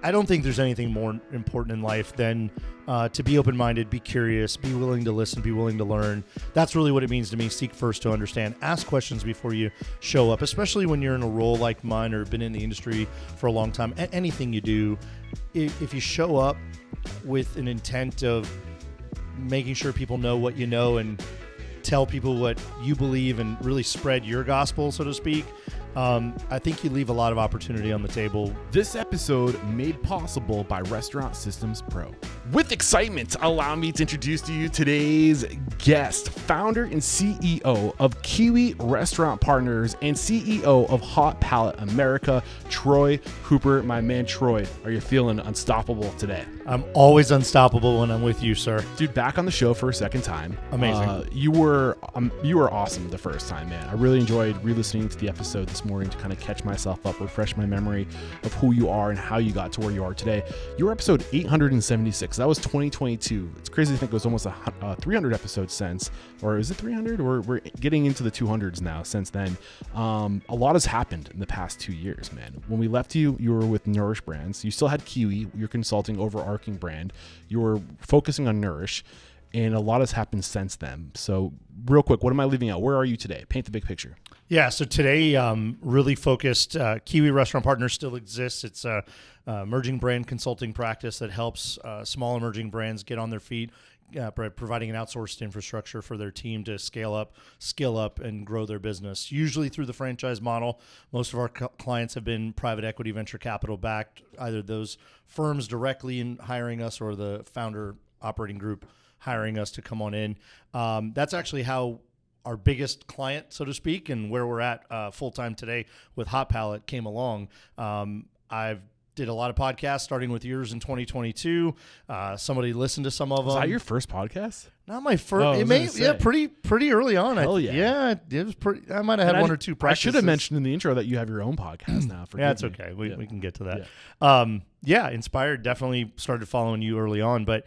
I don't think there's anything more important in life than to be open-minded, be curious, be willing to listen, be willing to learn. That's really what it means to me. Seek first to understand. Ask questions before you show up, especially when you're in a role like mine or been in the industry for a long time. Anything you do, if you show up with an intent of making sure people know what you know and tell people what you believe and really spread your gospel, so to speak, I think you leave a lot of opportunity on the table. This episode made possible by Restaurant Systems Pro. With excitement, allow me to introduce to you today's guest, founder and CEO of Kiwi Restaurant Partners and CEO of Hot Palate America, Troy Hooper. My man Troy, are you feeling unstoppable today? I'm always unstoppable when I'm with you, sir. Dude, back on the show for a second time. Amazing. You were awesome the first time, man. I really enjoyed re-listening to the episode this morning to kind of catch myself up, refresh my memory of who you are and how you got to where you are today. You were episode 876. That was 2022. It's crazy to think it was almost 300 episodes since, or is it 300? We're getting into the 200s now since then. A lot has happened in the past 2 years, man. When we left you, you were with Nourish Brands. You still had Kiwi, your consulting overarching brand. You were focusing on Nourish, and a lot has happened since then. So real quick, what am I leaving out? Where are you today? Paint the big picture. Yeah, so today, really focused. Kiwi Restaurant Partners still exists. It's a emerging brand consulting practice that helps small emerging brands get on their feet, providing an outsourced infrastructure for their team to scale up, skill up, and grow their business, usually through the franchise model. Most of our clients have been private equity, venture capital backed, either those firms directly in hiring us or the founder operating group hiring us to come on in. That's actually how our biggest client, so to speak, and where we're at full-time today with Hot Palate came along. I've did a lot of podcasts, starting with yours in 2022. Somebody listened to some of them. Was that your first podcast? Not my first. Pretty early on. Hell yeah. It was pretty. I might have had one or two practices. I should have mentioned in the intro that you have your own podcast now. Yeah, it's okay. We can get to that. Inspired. Definitely started following you early on, but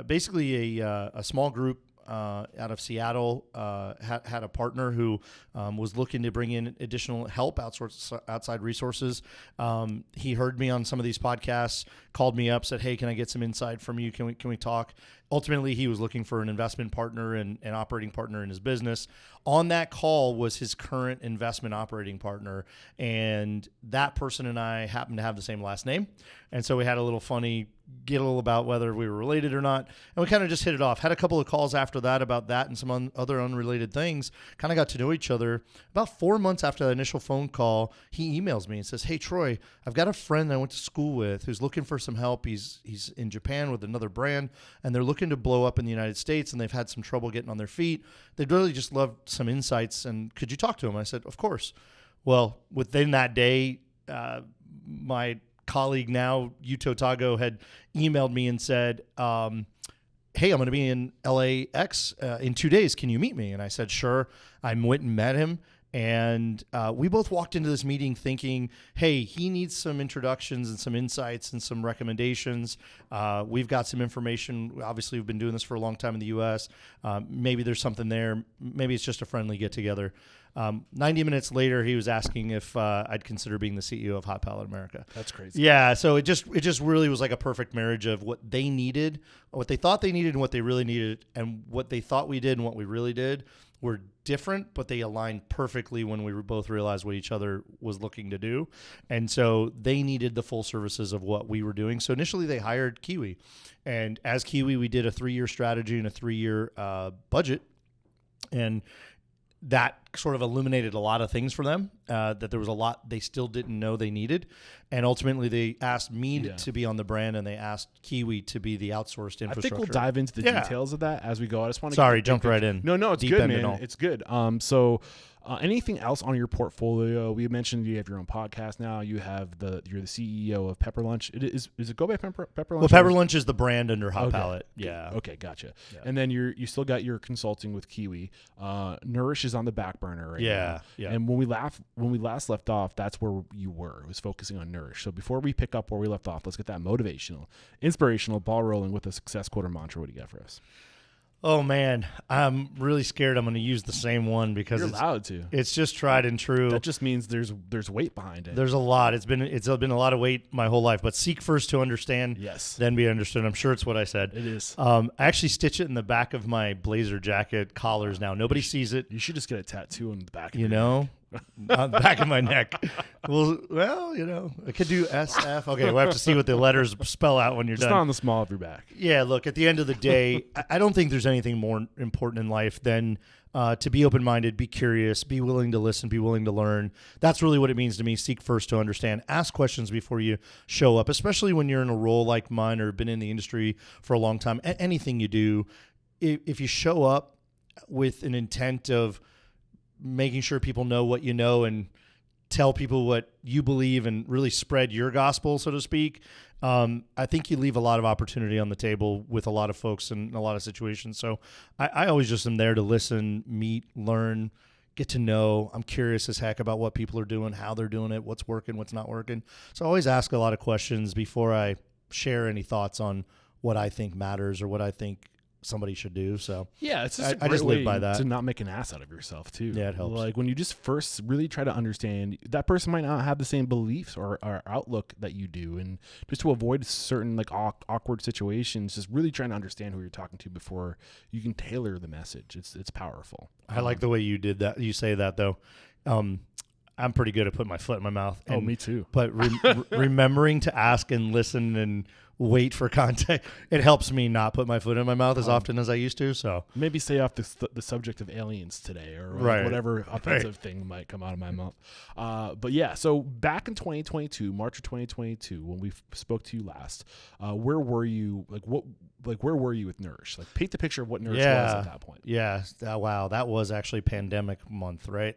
basically a small group out of Seattle had a partner who was looking to bring in additional help, outside resources. He heard me on some of these podcasts, called me up, said, "Hey, can I get some insight from you? Can we talk?" Ultimately, he was looking for an investment partner and an operating partner in his business. On that call was his current investment operating partner, and that person and I happened to have the same last name. And so we had a little funny giggle about whether we were related or not, and we kind of just hit it off. Had a couple of calls after that about that and some other unrelated things. Kind of got to know each other. About 4 months after the initial phone call, he emails me and says, "Hey, Troy, I've got a friend I went to school with who's looking for some help. He's in Japan with another brand, and they're looking to blow up in the United States, and they've had some trouble getting on their feet. They'd really just love some insights, and could you talk to him?" I said, "Of course." Well, within that day, my colleague now, Yuto Tago, had emailed me and said, "Hey, I'm going to be in LAX in 2 days. Can you meet me?" And I said, "Sure." I went and met him. And we both walked into this meeting thinking, hey, he needs some introductions and some insights and some recommendations. We've got some information. Obviously, we've been doing this for a long time in the U.S. Maybe there's something there. Maybe it's just a friendly get-together. 90 minutes later, he was asking if I'd consider being the CEO of Hot Palate America. That's crazy. Yeah, so it just really was like a perfect marriage of what they needed, what they thought they needed and what they really needed, and what they thought we did and what we really did were different, but they aligned perfectly when we both realized what each other was looking to do. And so they needed the full services of what we were doing. So initially they hired Kiwi. And as Kiwi, we did a 3-year strategy and a 3-year budget. And that sort of illuminated a lot of things for them, that there was a lot they still didn't know they needed. And ultimately, they asked me to be on the brand, and they asked Kiwi to be the outsourced infrastructure. I think we'll dive into the details of that as we go. I just want to... Sorry, jumped right in. No, it's good, man. It's good. Anything else on your portfolio? We mentioned you have your own podcast now. You're the CEO of Pepper Lunch. Is it go by Pepper Lunch? Well, Pepper Lunch is the brand under Hot Palate. Yeah. Okay, gotcha. Yeah. And then you still got your consulting with Kiwi. Nourish is on the back burner right now. Yeah. And when we last left off, that's where you were. It was focusing on Nourish. So before we pick up where we left off, let's get that motivational, inspirational ball rolling with a success quote or mantra. What do you got for us? Oh man, I'm really scared I'm going to use the same one because You're allowed to. it's just tried and true. That just means there's weight behind it. There's a lot. It's been a lot of weight my whole life, but seek first to understand, Yes. then be understood. I'm sure it's what I said. It is. I actually stitch it in the back of my blazer jacket collars now. Nobody sees it. You should just get a tattoo on the back of You your know, on the back of my neck. Well, you know, I could do SF. Okay, we'll have to see what the letters spell out when you're It's done. not on the small of your back. Yeah, look, at the end of the day, I don't think there's anything more important in life than to be open-minded, be curious, be willing to listen, be willing to learn. That's really what it means to me. Seek first to understand. Ask questions before you show up, especially when you're in a role like mine or been in the industry for a long time. Anything you do, if you show up with an intent of making sure people know what you know and tell people what you believe and really spread your gospel, so to speak, I think you leave a lot of opportunity on the table with a lot of folks in a lot of situations. So I always just am there to listen, meet, learn, get to know. I'm curious as heck about what people are doing, how they're doing it, what's working, what's not working. So I always ask a lot of questions before I share any thoughts on what I think matters or what I think somebody should do. So yeah, it's just a I great just live way by that. to not make an ass out of yourself too. Yeah, it helps. Like when you just first really try to understand, that person might not have the same beliefs or outlook that you do, and just to avoid certain like awkward situations, just really trying to understand who you're talking to before you can tailor the message. It's powerful. I like the way you did that. You say that though. I'm pretty good at putting my foot in my mouth. Oh, me too. But remembering to ask and listen and wait for context, it helps me not put my foot in my mouth as often as I used to. So maybe stay off the subject of aliens today, or Right. whatever offensive thing might come out of my mouth. But yeah, so back in 2022, March of 2022, when we spoke to you last, where were you? Where were you with Nourish? Like, paint the picture of what Nourish was at that point. Yeah. Wow. That was actually pandemic month, right?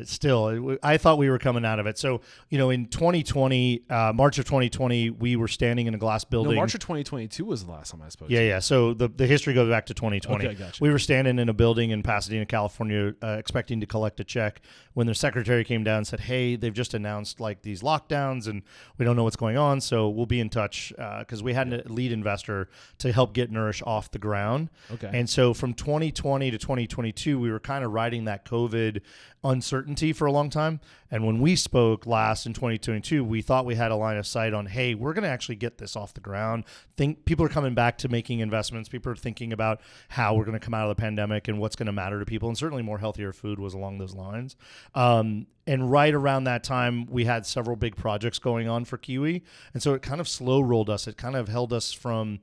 Still, I thought we were coming out of it. So, in 2020, March of 2020, we were standing in a glass building. No, March of 2022 was the last time I spoke. Yeah. So the history goes back to 2020. Okay, gotcha. We were standing in a building in Pasadena, California, expecting to collect a check when the secretary came down and said, "Hey, they've just announced like these lockdowns, and we don't know what's going on. So we'll be in touch," because we had a lead investor to help get Nourish off the ground. Okay. And so from 2020 to 2022, we were kind of riding that COVID uncertainty for a long time. And when we spoke last in 2022, we thought we had a line of sight on, hey, we're going to actually get this off the ground. People are coming back to making investments. People are thinking about how we're going to come out of the pandemic and what's going to matter to people. And certainly more healthier food was along those lines. And right around that time, we had several big projects going on for Kiwi. And so it kind of slow rolled us. It kind of held us from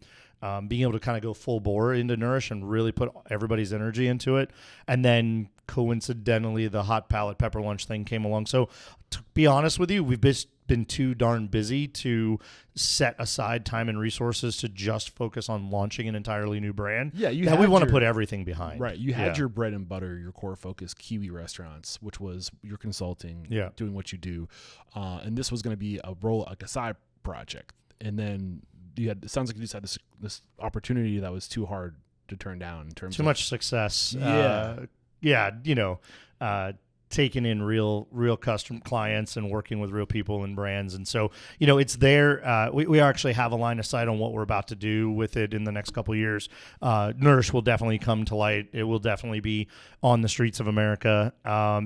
being able to kind of go full bore into Nourish and really put everybody's energy into it. And then coincidentally, the hot palate pepper lunch thing came along. So to be honest with you, we've been too darn busy to set aside time and resources to just focus on launching an entirely new brand. Yeah, we want to put everything behind. Right. You had your bread and butter, your core focus, Kiwi restaurants, which was your consulting, doing what you do. And this was going to be a side project. And then it sounds like you just had this opportunity that was too hard to turn down in terms of too much success. Yeah. Taking in real custom clients and working with real people and brands. And so, it's there. We actually have a line of sight on what we're about to do with it in the next couple of years. Nourish will definitely come to light. It will definitely be on the streets of America.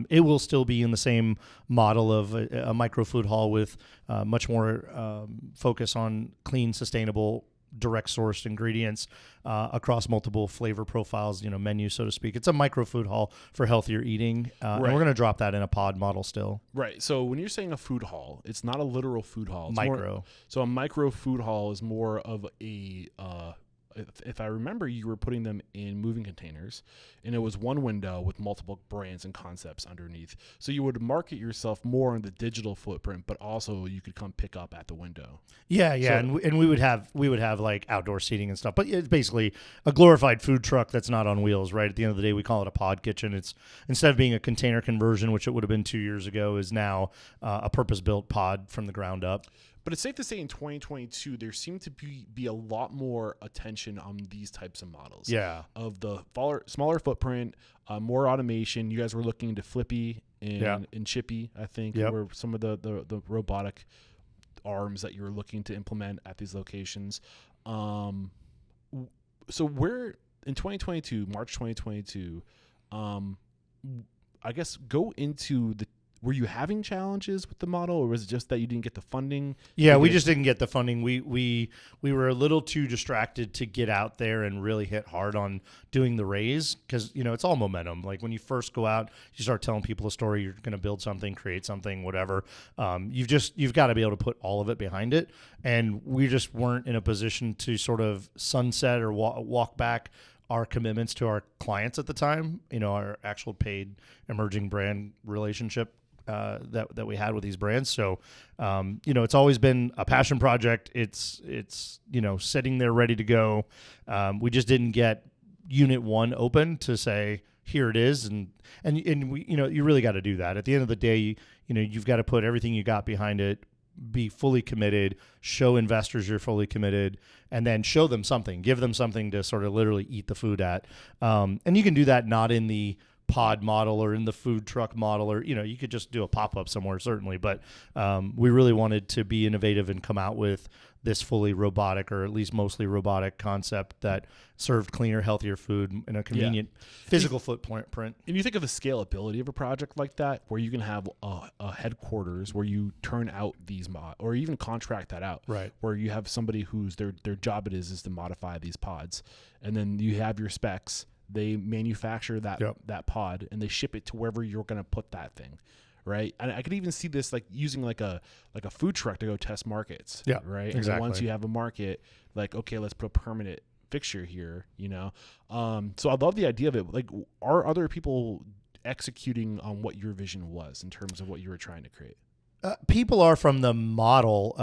It will still be in the same model of a micro food hall with much more focus on clean, sustainable, direct sourced ingredients across multiple flavor profiles, menus, so to speak. It's a micro food hall for healthier eating. And we're going to drop that in a pod model still. Right. So when you're saying a food hall, it's not a literal food hall. It's micro. So a micro food hall is more of a, if I remember, you were putting them in moving containers, and it was one window with multiple brands and concepts underneath. So you would market yourself more on the digital footprint, but also you could come pick up at the window. Yeah. So, and we would have like outdoor seating and stuff, but it's basically a glorified food truck that's not on wheels. Right. At the end of the day, we call it a pod kitchen. It's, instead of being a container conversion, which it would have been 2 years ago, is now a purpose-built pod from the ground up. But it's safe to say in 2022, there seemed to be a lot more attention on these types of models. Yeah. Of the smaller footprint, more automation. You guys were looking into Flippy and Chippy, I think, were some of the robotic arms that you were looking to implement at these locations. So in 2022, March 2022, I guess go into were you having challenges with the model, or was it just that you didn't get the funding? Yeah, we just didn't get the funding. We were a little too distracted to get out there and really hit hard on doing the raise, because it's all momentum. Like when you first go out, you start telling people a story, you're going to build something, create something, whatever. You've got to be able to put all of it behind it, and we just weren't in a position to sort of sunset or walk back our commitments to our clients at the time. Our actual paid emerging brand relationship that we had with these brands. So, it's always been a passion project. It's sitting there ready to go. We just didn't get unit 1 open to say, here it is. And we, you really got to do that. At the end of the day, you've got to put everything you got behind it, be fully committed, show investors you're fully committed, and then show them something, give them something to sort of literally eat the food at. And you can do that not in the pod model or in the food truck model, or you could just do a pop-up somewhere, certainly, but we really wanted to be innovative and come out with this fully robotic, or at least mostly robotic, concept that served cleaner, healthier food in a convenient physical footprint. If you think of the scalability of a project like that, where you can have a headquarters where you turn out these or even contract that out, right? Where you have somebody whose their job it is to modify these pods, and then you have your specs. They manufacture that pod and they ship it to wherever you're going to put that thing, right? And I could even see this like using like a food truck to go test markets, right? Exactly. And once you have a market, like, okay, let's put a permanent fixture here, So I love the idea of it. Like, are other people executing on what your vision was in terms of what you were trying to create? People are from the model,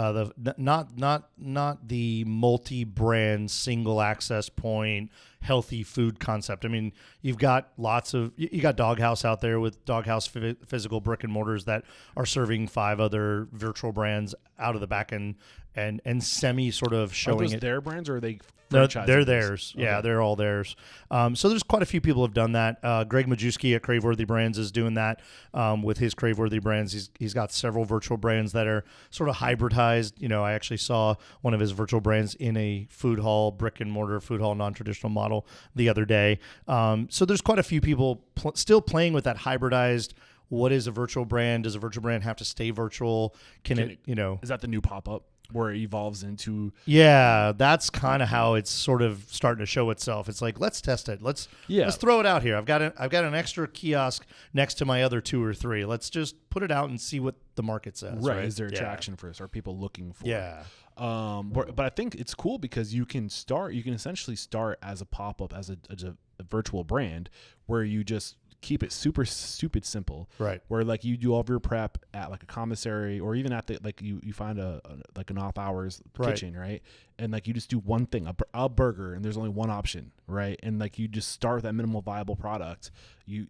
not the multi-brand, single access point, healthy food concept. I mean, you got Doghouse out there with Doghouse physical brick and mortars that are serving 5 other virtual brands out of the back end and semi sort of showing are those it. Their brands, or are they? They're theirs. Okay. Yeah, they're all theirs. So there's quite a few people have done that. Greg Majewski at Craveworthy Brands is doing that with his Craveworthy Brands. He's got several virtual brands that are sort of hybridized. I actually saw one of his virtual brands in a food hall, brick and mortar food hall, non-traditional model the other day. So there's quite a few people still playing with that hybridized. What is a virtual brand? Does a virtual brand have to stay virtual? Can it Is that the new pop-up where it evolves into? Yeah, that's kind of how it's sort of starting to show itself. It's like, let's test it. Let's throw it out here. I've got an extra kiosk next to my other 2 or 3. Let's just put it out and see what the market says. Right. Is there traction for this? Are people looking for it? But I think it's cool because you can essentially start as a pop-up, as a virtual brand, where you just keep it super stupid simple, right? Where like you do all of your prep at like a commissary, or even at the like you find a like an off hours kitchen, right? And like you just do one thing, a burger, and there's only one option, right? And like you just start with that minimal viable product. You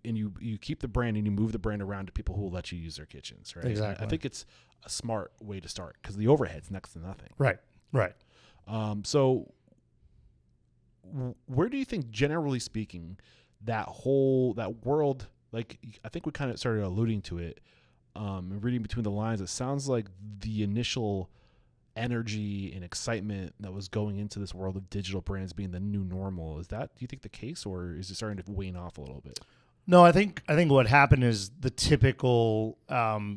keep the brand and you move the brand around to people who will let you use their kitchens, right? Exactly. I think it's a smart way to start because the overhead's next to nothing. Right. So where do you think, generally speaking, that world, like I think we kind of started alluding to it, reading between the lines, it sounds like the initial energy and excitement that was going into this world of digital brands being the new normal. Is that, do you think, the case, or is it starting to wane off a little bit? No, I think what happened is the typical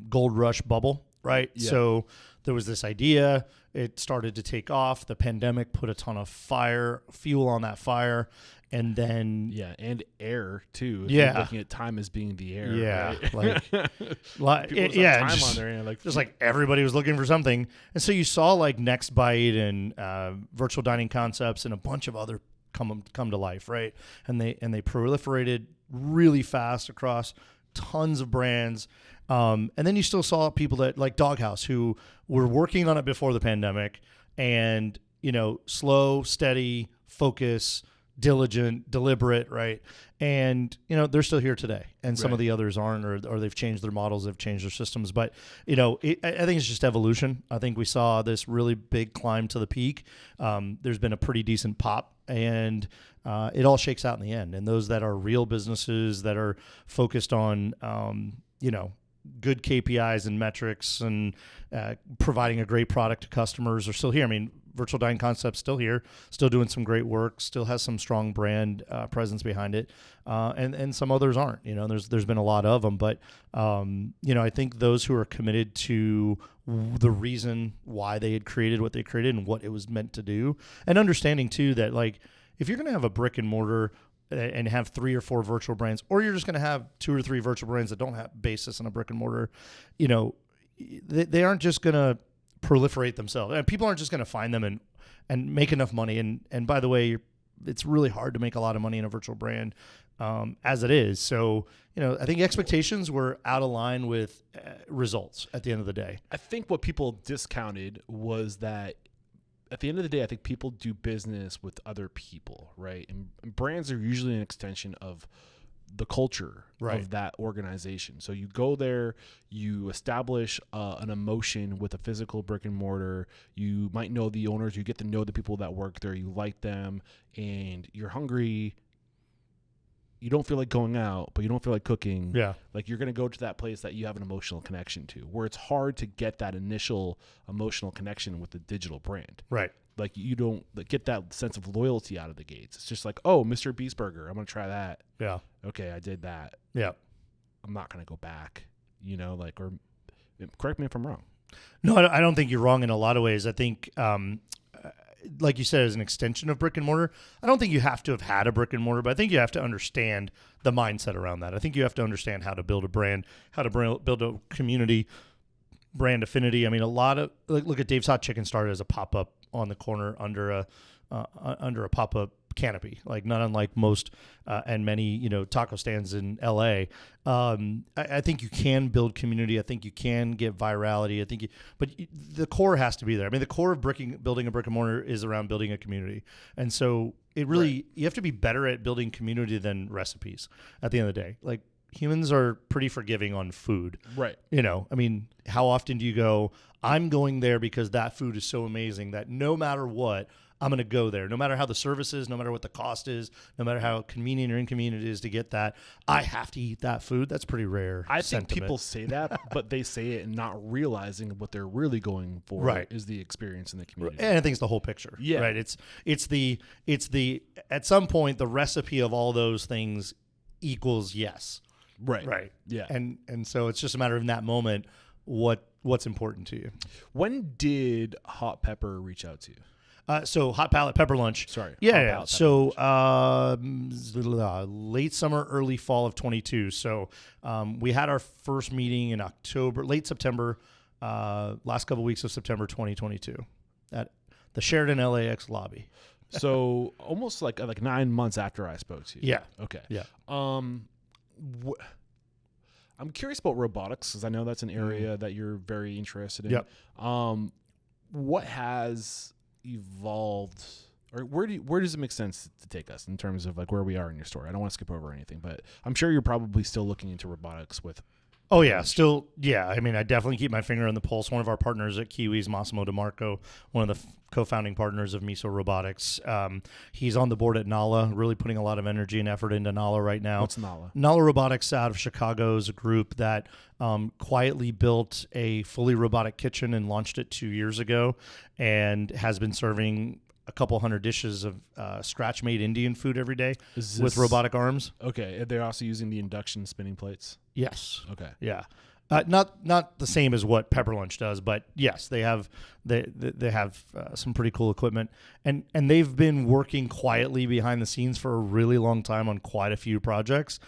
gold rush bubble, right? Yeah. So there was this idea, it started to take off. The pandemic put a ton of fuel on that fire. And then and air too. If you're looking at time as being the air. Yeah, right? time on there, like just like everybody was looking for something, and so you saw like Next Bite and virtual dining concepts and a bunch of other come to life, right? And they proliferated really fast across tons of brands. And then you still saw people that like Doghouse who were working on it before the pandemic, and slow, steady, focus, diligent, deliberate, right? And they're still here today, and some of the others aren't, or they've changed their models, they've changed their systems. But I think it's just evolution. I think we saw this really big climb to the peak. There's been a pretty decent pop, and it all shakes out in the end. And those that are real businesses that are focused on good KPIs and metrics and providing a great product to customers are still here. I mean, Virtual Dining Concept's still here, still doing some great work, still has some strong brand presence behind it, and some others aren't. There's been a lot of them, but I think those who are committed to the reason why they had created what they created and what it was meant to do, and understanding too that like if you're going to have a brick and mortar and have 3 or 4 virtual brands, or you're just going to have 2 or 3 virtual brands that don't have basis in a brick and mortar, they aren't just going to proliferate themselves. And people aren't just going to find them and make enough money. And by the way, it's really hard to make a lot of money in a virtual brand as it is. So, I think expectations were out of line with results at the end of the day. I think what people discounted was that at the end of the day, I think people do business with other people, right? And brands are usually an extension of the culture of that organization. So you go there, you establish an emotion with a physical brick and mortar. You might know the owners, you get to know the people that work there, you like them, and you're hungry. You don't feel like going out, but you don't feel like cooking. Yeah. Like you're going to go to that place that you have an emotional connection to, where it's hard to get that initial emotional connection with the digital brand. Right. Like you don't get that sense of loyalty out of the gates. It's just like, oh, Mr. Beast Burger, I'm going to try that. Yeah. Okay, I did that. Yeah. I'm not going to go back, or correct me if I'm wrong. No, I don't think you're wrong in a lot of ways. I think, like you said, as an extension of brick and mortar, I don't think you have to have had a brick and mortar, but I think you have to understand the mindset around that. I think you have to understand how to build a brand, how to build a community, brand affinity. I mean, a lot of look at Dave's Hot Chicken started as a pop-up on the corner under a pop-up canopy, like not unlike most and many taco stands in LA. I think you can build community. I think you can get virality. But the core has to be there. I mean, the core of building a brick and mortar is around building a community, and so it really you have to be better at building community than recipes. At the end of the day, like humans are pretty forgiving on food, right? I mean, how often do you go, I'm going there because that food is so amazing that no matter what, I'm going to go there. No matter how the service is, no matter what the cost is, no matter how convenient or inconvenient it is to get that, I have to eat that food. That's pretty rare. I think people say that, but they say it and not realizing what they're really going for is the experience in the community. And I think it's the whole picture. Yeah. Right. It's the at some point the recipe of all those things equals yes. Right. Right. Yeah. And so it's just a matter of in that moment what's important to you. When did Hot Pepper reach out to you? So Hot Palate Pepper Lunch. Sorry. Yeah. So late summer, early fall of 22. So we had our first meeting in late September, last couple of weeks of September 2022 at the Sheraton LAX lobby. So almost like 9 months after I spoke to you. Yeah. Okay. Yeah. I'm curious about robotics because I know that's an area that you're very interested in. Yep. What has evolved, or where does it make sense to take us in terms of like where we are in your story? I don't want to skip over anything, but I'm sure you're probably still looking into robotics with. Oh yeah, still yeah. I mean, I definitely keep my finger on the pulse. One of our partners at Kiwi is Massimo DeMarco, one of the co-founding partners of Miso Robotics. He's on the board at Nala, really putting a lot of energy and effort into Nala right now. What's Nala? Nala Robotics out of Chicago is a group that quietly built a fully robotic kitchen and launched it 2 years ago, and has been serving a couple hundred dishes of scratch-made Indian food every day with robotic arms. Okay, they're also using the induction spinning plates. Yes. Okay. Yeah. Not the same as what Pepper Lunch does, but yes, they have some pretty cool equipment, and they've been working quietly behind the scenes for a really long time on quite a few projects.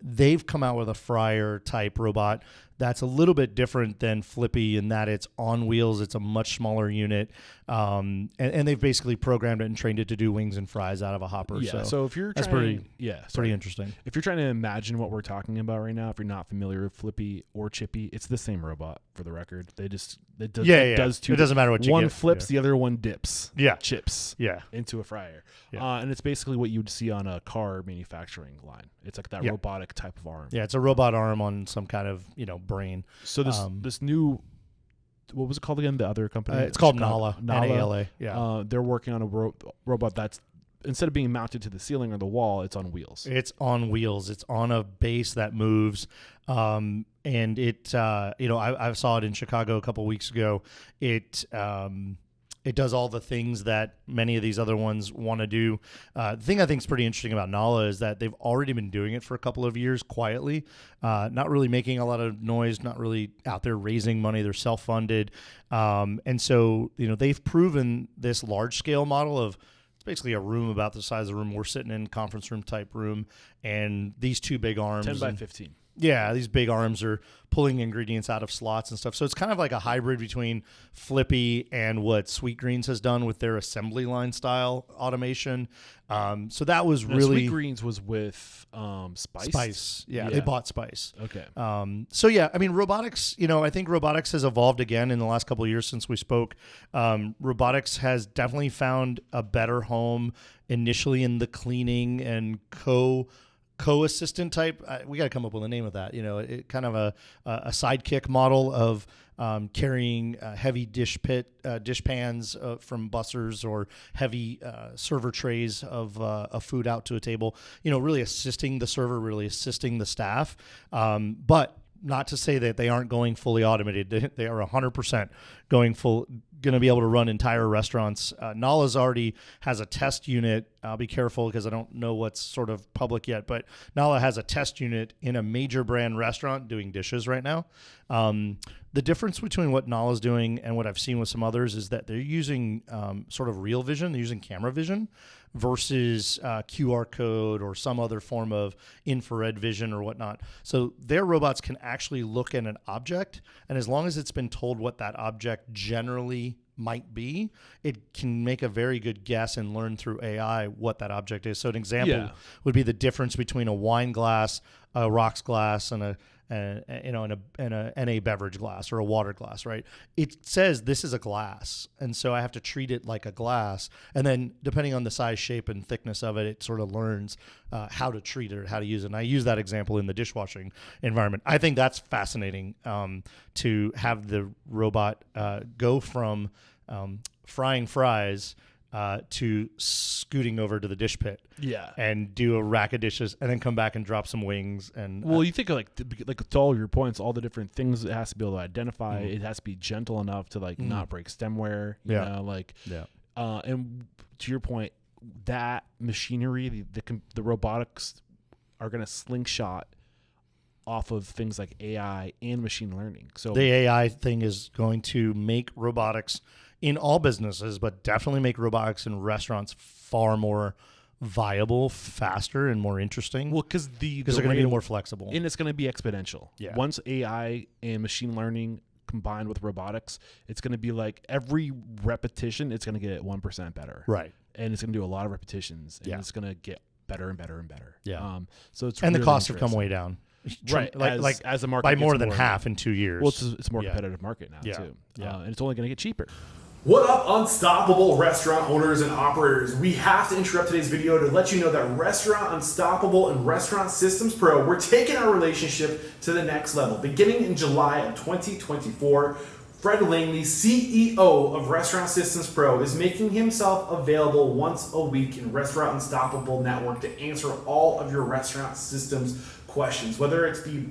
They've come out with a fryer type robot that's a little bit different than Flippy in that it's on wheels. It's a much smaller unit, and they've basically programmed it and trained it to do wings and fries out of a hopper. Yeah. So if you're that's pretty interesting. If you're trying to imagine what we're talking about right now, if you're not familiar with Flippy or Chippy, it's the same robot. For the record, it does two. It doesn't matter what you one get. flips, the other one dips. Yeah. Chips. Yeah. Into a fryer. Yeah. And it's basically what you would see on a car manufacturing line. It's like that robotic type of arm. Yeah, it's a robot arm on some kind of brain. So this new, what was it called again? The other company? It's called Nala. Nala. Yeah. They're working on a robot that's instead of being mounted to the ceiling or the wall, it's on wheels. It's on wheels. It's on a base that moves. And it, I saw it in Chicago a couple weeks ago. It does all the things that many of these other ones want to do. The thing I think is pretty interesting about Nala is that they've already been doing it for a couple of years quietly, not really making a lot of noise, not really out there raising money. They're self-funded. And so, they've proven this large-scale model of it's basically a room about the size of the room we're sitting in, conference room type room, and these two big arms. 10 by 15. Yeah, these big arms are pulling ingredients out of slots and stuff. So it's kind of like a hybrid between Flippy and what Sweetgreens has done with their assembly line style automation. So that was really... Sweetgreens was with Spice? Spice. Yeah, they bought Spice. Okay. So yeah, I mean, robotics, I think robotics has evolved again in the last couple of years since we spoke. Robotics has definitely found a better home initially in the cleaning and co-assistant type. We got to come up with a name of that. It kind of a sidekick model of carrying heavy dish pans from bussers or heavy server trays of food out to a table. Really assisting the server, really assisting the staff. But not to say that they aren't going fully automated. They are 100% going to be able to run entire restaurants. Nala's already has a test unit. I'll be careful because I don't know what's sort of public yet, but Nala has a test unit in a major brand restaurant doing dishes right now. The difference between what Nala's doing and what I've seen with some others is that they're using sort of real vision. They're using camera vision versus QR code or some other form of infrared vision or whatnot. So their robots can actually look at an object, and as long as it's been told what that object generally might be, it can make a very good guess and learn through AI what that object is. So an example would be the difference between a wine glass, a rocks glass, and a NA beverage glass or a water glass, right? It says this is a glass, and so I have to treat it like a glass. And then depending on the size, shape, and thickness of it, it sort of learns how to treat it or how to use it. And I use that example in the dishwashing environment. I think that's fascinating to have the robot go from frying fries to scooting over to the dish pit, and do a rack of dishes, and then come back and drop some wings. And you think of like to all your points, all the different things it has to be able to identify. It has to be gentle enough to not break stemware. You know, and to your point, that machinery, the robotics are going to slingshot off of things like AI and machine learning. So the AI thing is going to make robotics in all businesses, but definitely make robotics in restaurants far more viable, faster, and more interesting. Well, because they're going to be more flexible, and it's going to be exponential. Yeah. Once AI and machine learning combined with robotics, it's going to be like every repetition, it's going to get 1% better. Right. And it's going to do a lot of repetitions, and it's going to get better and better and better. Yeah. So it's and really the costs have come way down. Right, as the market by more gets than half in 2 years. Well, it's a more competitive market now too, and it's only going to get cheaper. What up, Unstoppable restaurant owners and operators? We have to interrupt today's video to let you know that Restaurant Unstoppable and Restaurant Systems Pro, we're taking our relationship to the next level. Beginning in July of 2024, Fred Langley, CEO of Restaurant Systems Pro, is making himself available once a week in Restaurant Unstoppable Network to answer all of your restaurant systems questions, whether it's the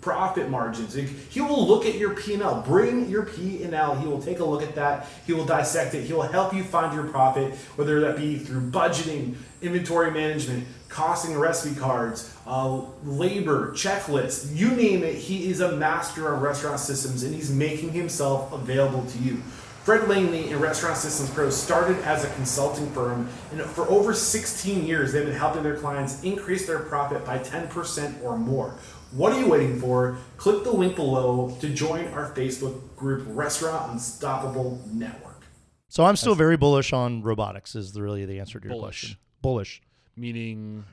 profit margins. He will look at your P&L. Bring your P&L. He will take a look at that. He will dissect it. He will help you find your profit, whether that be through budgeting, inventory management, costing recipe cards, labor, checklists, you name it. He is a master of restaurant systems, and he's making himself available to you. Fred Langley and Restaurant Systems Pro started as a consulting firm, and for over 16 years, they've been helping their clients increase their profit by 10% or more. What are you waiting for? Click the link below to join our Facebook group, Restaurant Unstoppable Network. So I'm still very bullish on robotics is really the answer to your question. Bullish. Meaning?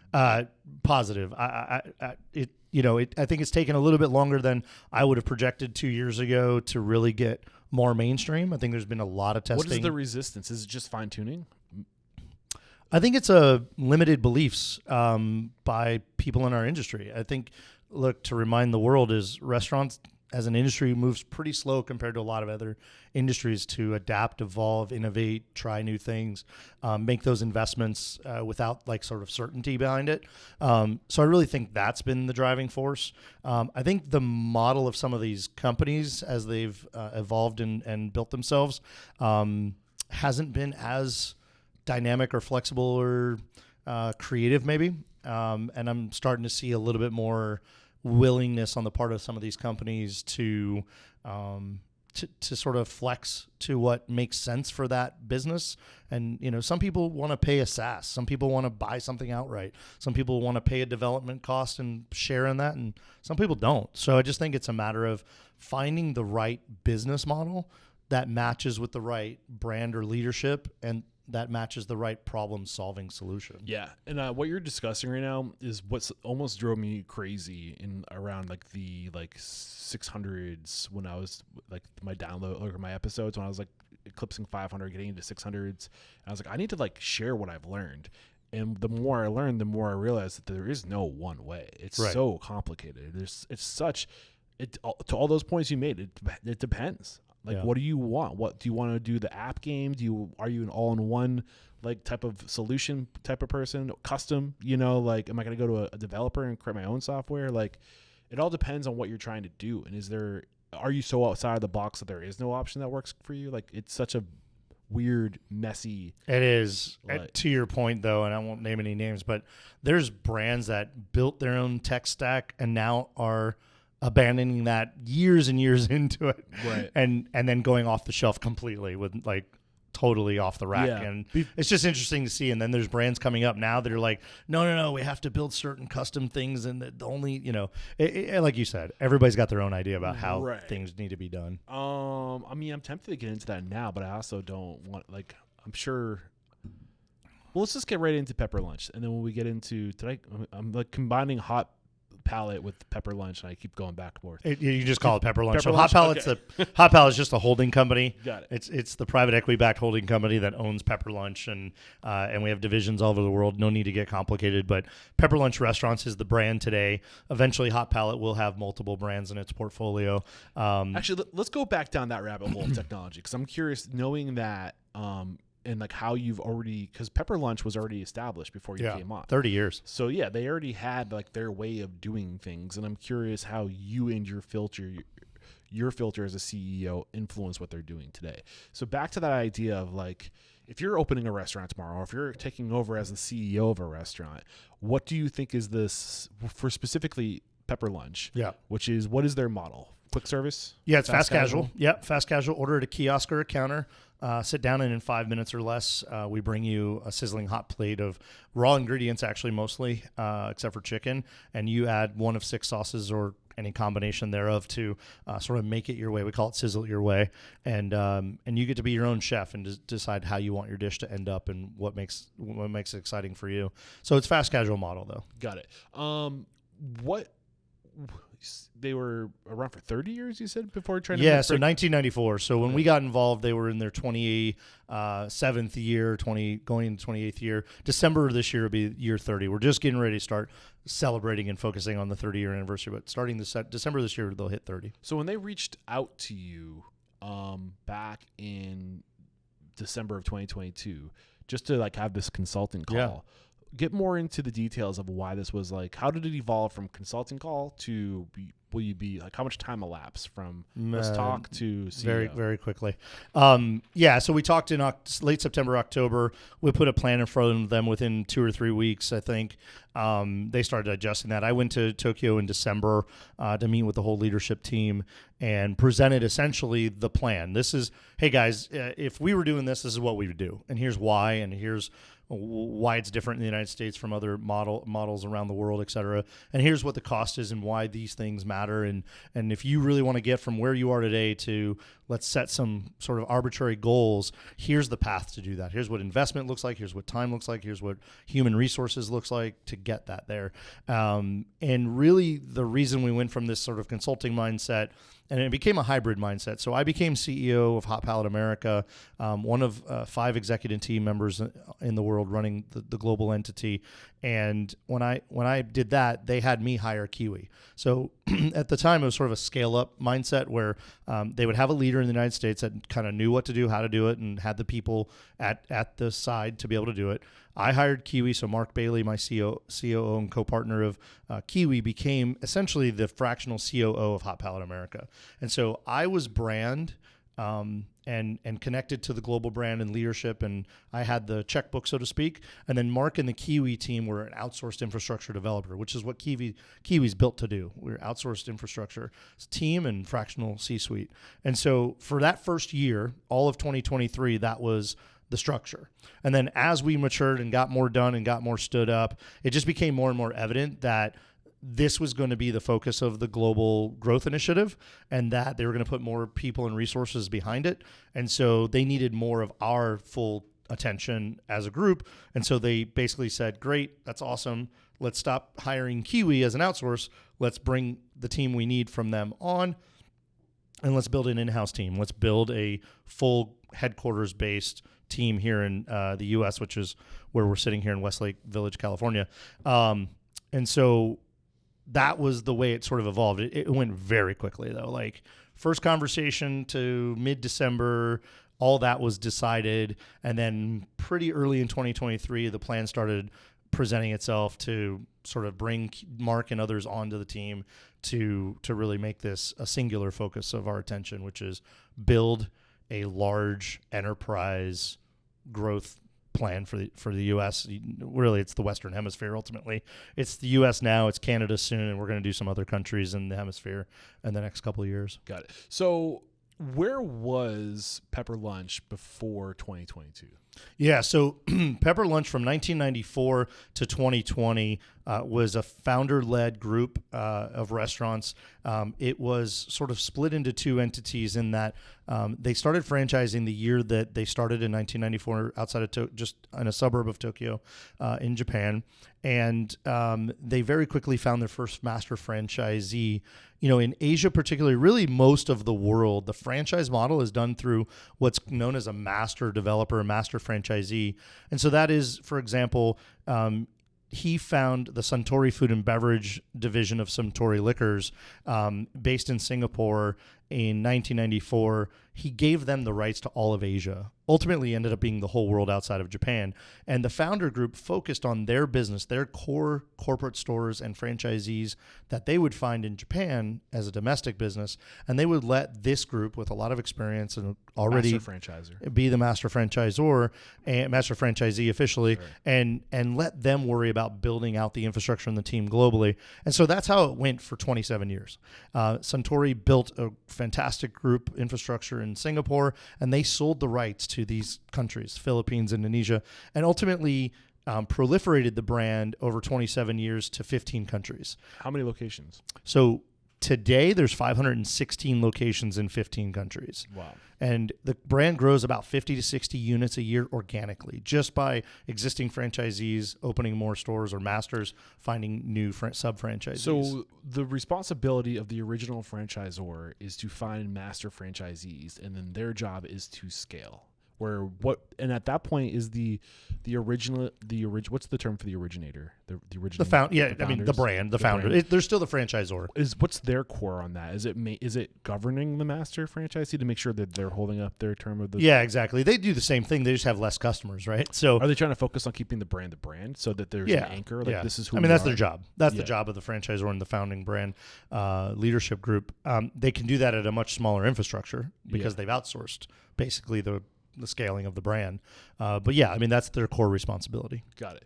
Positive. I think it's taken a little bit longer than I would have projected 2 years ago to really get more mainstream. I think there's been a lot of testing. What is the resistance? Is it just fine tuning? I think it's a limited beliefs by people in our industry. I think, look, to remind the world is restaurants as an industry moves pretty slow compared to a lot of other industries to adapt, evolve, innovate, try new things, make those investments without like sort of certainty behind it. So I really think that's been the driving force. I think the model of some of these companies as they've evolved and built themselves hasn't been as dynamic or flexible or creative maybe. And I'm starting to see a little bit more willingness on the part of some of these companies to sort of flex to what makes sense for that business. And, some people want to pay a SaaS. Some people want to buy something outright. Some people want to pay a development cost and share in that. And some people don't. So I just think it's a matter of finding the right business model that matches with the right brand or leadership and that matches the right problem-solving solution. Yeah, and what you're discussing right now is what's almost drove me crazy in around like the 600s when I was like my download or my episodes when I was like eclipsing 500, getting into 600s. I was like, I need to like share what I've learned. And the more I learned, the more I realized that there is no one way. It's so complicated. To all those points you made, it depends. Like, what do you want? What do you want to do? The app game? Are you an all-in-one like type of solution type of person? Custom? Like, am I going to go to a developer and create my own software? Like, it all depends on what you're trying to do. And are you so outside of the box that there is no option that works for you? Like, it's such a weird, messy. It is. To your point, though, and I won't name any names, but there's brands that built their own tech stack and now are abandoning that years and years into it, right? And then going off the shelf completely with like totally off the rack. Yeah. And it's just interesting to see. And then there's brands coming up now that are like, no, we have to build certain custom things, and the only like you said, everybody's got their own idea about how things need to be done. I mean, I'm tempted to get into that now, but I also don't want I'm sure. Well, let's just get right into Pepper Lunch, and then when we get into I'm like combining Hot Palette with Pepper Lunch, and I keep going back and forth. You just call it Pepper Lunch. Pepper so Lunch? Hot Pallet's just a holding company. Got it. It's the private equity backed holding company that owns Pepper Lunch, and we have divisions all over the world. No need to get complicated, but Pepper Lunch Restaurants is the brand today. Eventually, Hot Palette will have multiple brands in its portfolio. Actually, let's go back down that rabbit hole of technology, because I'm curious, knowing that. And like how you've already, because Pepper Lunch was already established before you came on. 30 years. So yeah, they already had like their way of doing things, and I'm curious how you and your filter as a CEO influence what they're doing today. So back to that idea of like, if you're opening a restaurant tomorrow, or if you're taking over as the CEO of a restaurant, what do you think is this for specifically Pepper Lunch? Yeah. What is their model? Quick service? Yeah, it's fast casual. Yep, fast casual. Order at a kiosk or a counter. Sit down, and in 5 minutes or less, we bring you a sizzling hot plate of raw ingredients, actually mostly, except for chicken. And you add one of 6 sauces or any combination thereof to sort of make it your way. We call it sizzle it your way. And you get to be your own chef and decide how you want your dish to end up and what makes it exciting for you. So it's fast casual model, though. Got it. They were around for 30 years, you said, before trying to... Yeah, so 1994. So when we got involved, they were in their 27th year, going into 28th year. December of this year will be year 30. We're just getting ready to start celebrating and focusing on the 30-year anniversary. But starting December of this year, they'll hit 30. So when they reached out to you back in December of 2022, just to like have this consulting call, get more into the details of why this was like. How did it evolve from consulting call to will you be like, how much time elapsed from let's talk to CEO? Very, very quickly. So we talked in late September, October. We put a plan in front of them within 2 or 3 weeks, I think. They started adjusting that. I went to Tokyo in December to meet with the whole leadership team and presented essentially the plan. This is, hey guys, if we were doing this is what we would do. And here's why, and here's why it's different in the United States from other models around the world, et cetera. And here's what the cost is and why these things matter. And if you really want to get from where you are today to let's set some sort of arbitrary goals. Here's the path to do that. Here's what investment looks like. Here's what time looks like. Here's what human resources looks like to get that there. And really the reason we went from this sort of consulting mindset, and it became a hybrid mindset. So I became CEO of Hot Palate America, one of 5 executive team members in the world running the global entity. And when I did that, they had me hire Kiwi. So at the time, it was sort of a scale-up mindset where they would have a leader in the United States that kind of knew what to do, how to do it, and had the people at the side to be able to do it. I hired Kiwi, so Mark Bailey, my COO and co-partner of Kiwi, became essentially the fractional COO of Hot Palate America. And so I was brand and connected to the global brand and leadership, and I had the checkbook, so to speak. And then Mark and the Kiwi team were an outsourced infrastructure developer, which is what Kiwi's built to do. We're outsourced infrastructure team and fractional C-suite. And so for that first year, all of 2023, that was the structure. And then as we matured and got more done and got more stood up, it just became more and more evident that this was going to be the focus of the global growth initiative and that they were going to put more people and resources behind it. And so they needed more of our full attention as a group. And so they basically said, great, that's awesome. Let's stop hiring Kiwi as an outsource. Let's bring the team we need from them on, and let's build an in-house team. Let's build a full headquarters-based team here in the U.S., which is where we're sitting here in Westlake Village, California. And so that was the way it sort of evolved. It went very quickly, though. Like first conversation to mid-December, all that was decided. And then pretty early in 2023, the plan started presenting itself to sort of bring Mark and others onto the team to really make this a singular focus of our attention, which is build a large enterprise growth plan for the U.S. Really, it's the Western Hemisphere. Ultimately, it's the U.S. now, it's Canada soon, and we're going to do some other countries in the hemisphere in the next couple of years. Got it. So where was Pepper Lunch before 2022? Yeah, so Pepper Lunch from 1994 to 2020 was a founder-led group of restaurants. It was sort of split into 2 entities in that they started franchising the year that they started in 1994 outside of just in a suburb of Tokyo in Japan. And they very quickly found their first master franchisee. You know, in Asia particularly, really most of the world, the franchise model is done through what's known as a master developer, master franchisee. And so that is, for example, he found the Suntory Food and Beverage division of Suntory Liquors based in Singapore in 1994. He gave them the rights to all of Asia. Ultimately ended up being the whole world outside of Japan. And the founder group focused on their business, their core corporate stores and franchisees that they would find in Japan as a domestic business. And they would let this group with a lot of experience and already be the master franchisor and master franchisee officially, sure, and let them worry about building out the infrastructure and the team globally. And so that's how it went for 27 years. Suntory built a fantastic group infrastructure in Singapore, and they sold the rights to these countries, Philippines, Indonesia, and ultimately proliferated the brand over 27 years to 15 countries. How many locations? So today there's 516 locations in 15 countries. Wow. And the brand grows about 50 to 60 units a year organically, just by existing franchisees opening more stores or masters finding new sub-franchisees. So the responsibility of the original franchisor is to find master franchisees, and then their job is to scale. And at that point is the original what's the term for the originator? The original. The brand, the founder. They're still the franchisor. What's their core on that? Is it governing the master franchisee to make sure that they're holding up their term of the? Yeah, exactly. They do the same thing. They just have less customers, right? So are they trying to focus on keeping the brand so that there's an anchor? Like this is who. That's their job. That's the job of the franchisor and the founding brand leadership group. They can do that at a much smaller infrastructure because they've outsourced basically the scaling of the brand. That's their core responsibility. Got it.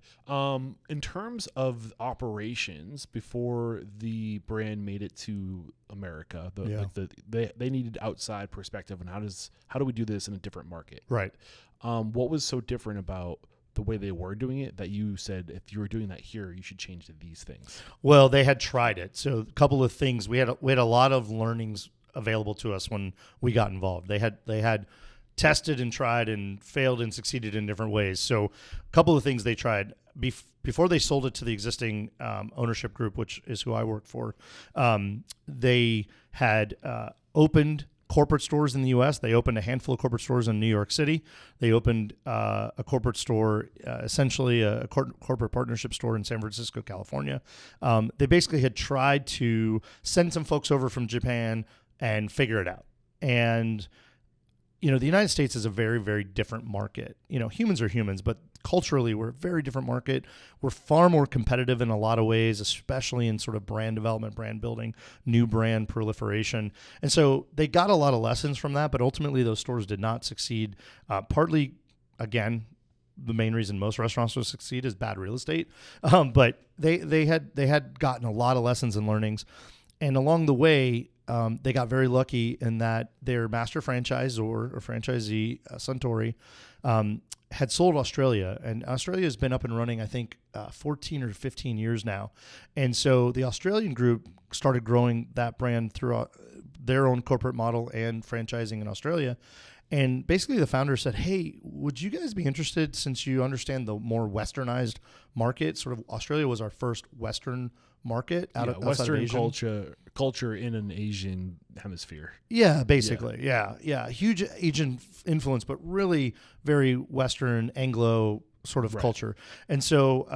In terms of operations, before the brand made it to America, they needed outside perspective on how do we do this in a different market? Right. What was so different about the way they were doing it that you said, if you were doing that here, you should change to these things? Well, they had tried it. So a couple of things. We had a lot of learnings available to us when we got involved. They had tested and tried and failed and succeeded in different ways. So a couple of things they tried before they sold it to the existing ownership group, which is who I work for. They had opened corporate stores in the U.S. They opened a handful of corporate stores in New York City. They opened a corporate store, essentially a corporate partnership store in San Francisco, California. They basically had tried to send some folks over from Japan and figure it out. And the United States is a very, very different market. Humans are humans, but culturally, we're a very different market. We're far more competitive in a lot of ways, especially in sort of brand development, brand building, new brand proliferation. And so they got a lot of lessons from that, but ultimately those stores did not succeed. Partly, again, the main reason most restaurants will succeed is bad real estate. But they had gotten a lot of lessons and learnings. And along the way, they got very lucky in that their master franchisor or franchisee, Suntory, had sold Australia. And Australia has been up and running, I think, 14 or 15 years now. And so the Australian group started growing that brand through their own corporate model and franchising in Australia. And basically the founder said, hey, would you guys be interested, since you understand the more westernized market? Sort of Australia was our first Western market outside Western of Asia. culture in an Asian hemisphere. Yeah, basically. Yeah. Huge Asian influence, but really very Western Anglo sort of culture. And so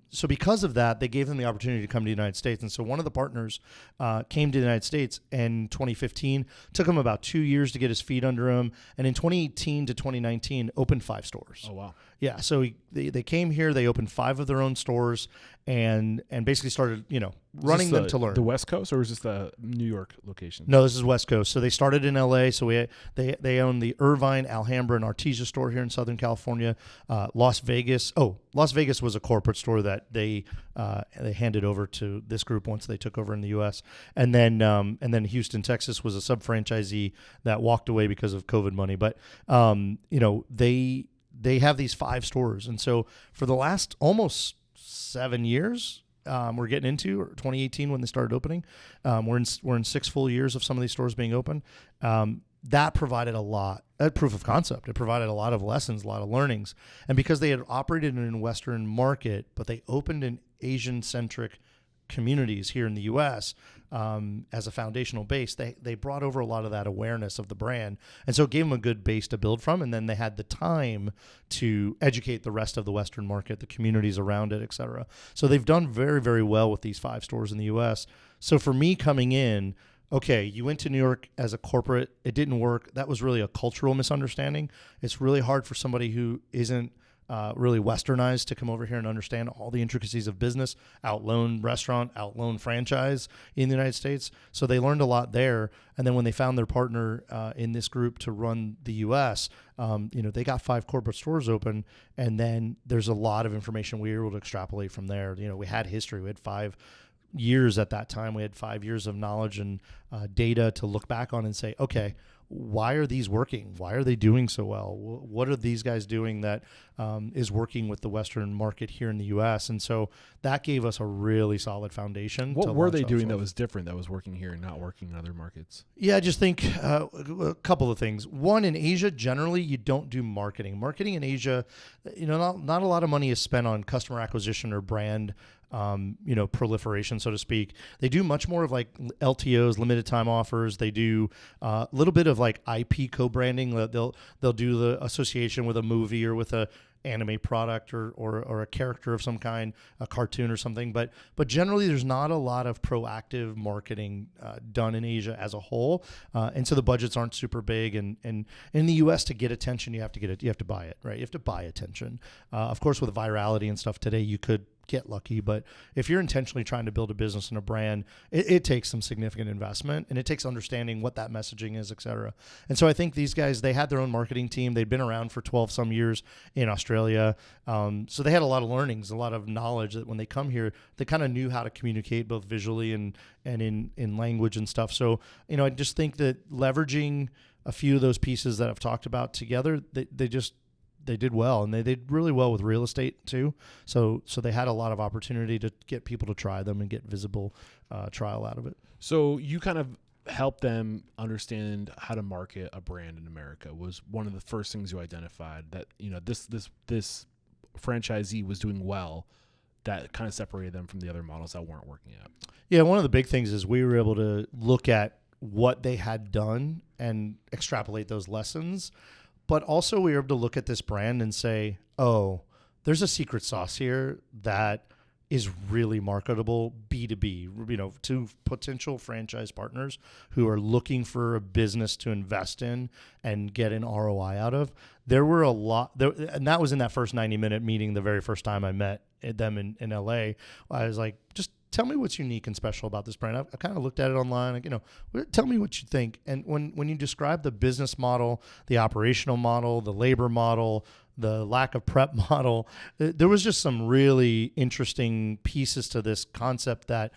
so because of that, they gave them the opportunity to come to the United States. And so one of the partners came to the United States in 2015. Took him about 2 years to get his feet under him. And in 2018 to 2019, opened 5 stores. Oh, wow. Yeah, so they came here, they opened 5 of their own stores and basically started, running them to learn. The West Coast, or is this the New York location? No, this is West Coast. So they started in LA. So they own the Irvine, Alhambra, and Artesia store here in Southern California. Las Vegas was a corporate store that they handed over to this group once they took over in the U.S. And then Houston, Texas was a sub-franchisee that walked away because of COVID money. But they have these 5 stores. And so for the last almost 7 years, we're getting into, or 2018 when they started opening, we're in 6 full years of some of these stores being open. That provided a lot, proof of concept. It provided a lot of lessons, a lot of learnings. And because they had operated in a Western market, but they opened in Asian-centric communities here in the U.S. As a foundational base, they brought over a lot of that awareness of the brand. And so it gave them a good base to build from. And then they had the time to educate the rest of the Western market, the communities around it, et cetera. So they've done very, very well with these 5 stores in the U.S. So for me coming in, okay, you went to New York as a corporate, it didn't work. That was really a cultural misunderstanding. It's really hard for somebody who isn't really westernized to come over here and understand all the intricacies of business, outloan restaurant, outloan franchise in the United States. So they learned a lot there. And then when they found their partner in this group to run the U.S., they got 5 corporate stores open. And then there's a lot of information we were able to extrapolate from there. We had history. We had 5 years at that time. We had 5 years of knowledge and data to look back on and say, okay, why are these working? Why are they doing so well? What are these guys doing that is working with the Western market here in the U.S.? And so that gave us a really solid foundation. What were they doing that was different, that was working here and not working in other markets? Yeah, I just think a couple of things. One, in Asia, generally, you don't do marketing. Marketing in Asia, not a lot of money is spent on customer acquisition or brand proliferation, so to speak. They do much more of like LTOs, limited time offers. They do a little bit of like IP co-branding. They'll do the association with a movie or with a anime product or a character of some kind, a cartoon or something. But generally, there's not a lot of proactive marketing done in Asia as a whole, and so the budgets aren't super big. And in the U.S., to get attention, you have to buy it, right? You have to buy attention. Of course, with virality and stuff today, you could get lucky, but if you're intentionally trying to build a business and a brand, it takes some significant investment, and it takes understanding what that messaging is, et cetera. And so I think these guys, they had their own marketing team. They'd been around for 12 some years in Australia. So they had a lot of learnings, a lot of knowledge that when they come here, they kind of knew how to communicate both visually and in language and stuff. So, I just think that leveraging a few of those pieces that I've talked about together, they did well, and they did really well with real estate too. So they had a lot of opportunity to get people to try them and get visible trial out of it. So you kind of help them understand how to market a brand in America was one of the first things you identified that, this franchisee was doing well that kind of separated them from the other models that weren't working out. Yeah, one of the big things is we were able to look at what they had done and extrapolate those lessons. But also we were able to look at this brand and say, oh, there's a secret sauce here that is really marketable B2B, to potential franchise partners who are looking for a business to invest in and get an ROI out of. There were a lot, and that was in that first 90-minute meeting the very first time I met them in LA. I was like, just tell me what's unique and special about this brand. I kind of looked at it online, tell me what you think. And when you describe the business model, the operational model, the labor model, the lack of prep model, there was just some really interesting pieces to this concept that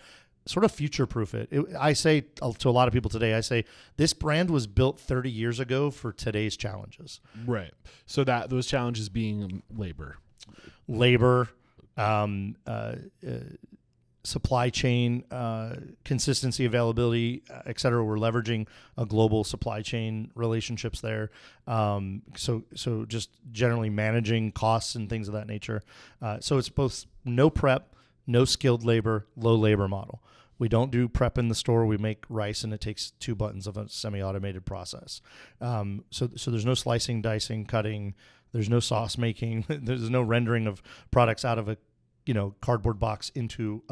sort of future-proof it. I say to a lot of people today, I say this brand was built 30 years ago for today's challenges. Right. So that those challenges being labor, supply chain, consistency, availability, et cetera. We're leveraging a global supply chain relationships there. So just generally managing costs and things of that nature. So it's both no prep, no skilled labor, low labor model. We don't do prep in the store. We make rice and it takes 2 buttons of a semi-automated process. So there's no slicing, dicing, cutting. There's no sauce making. There's no rendering of products out of a cardboard box into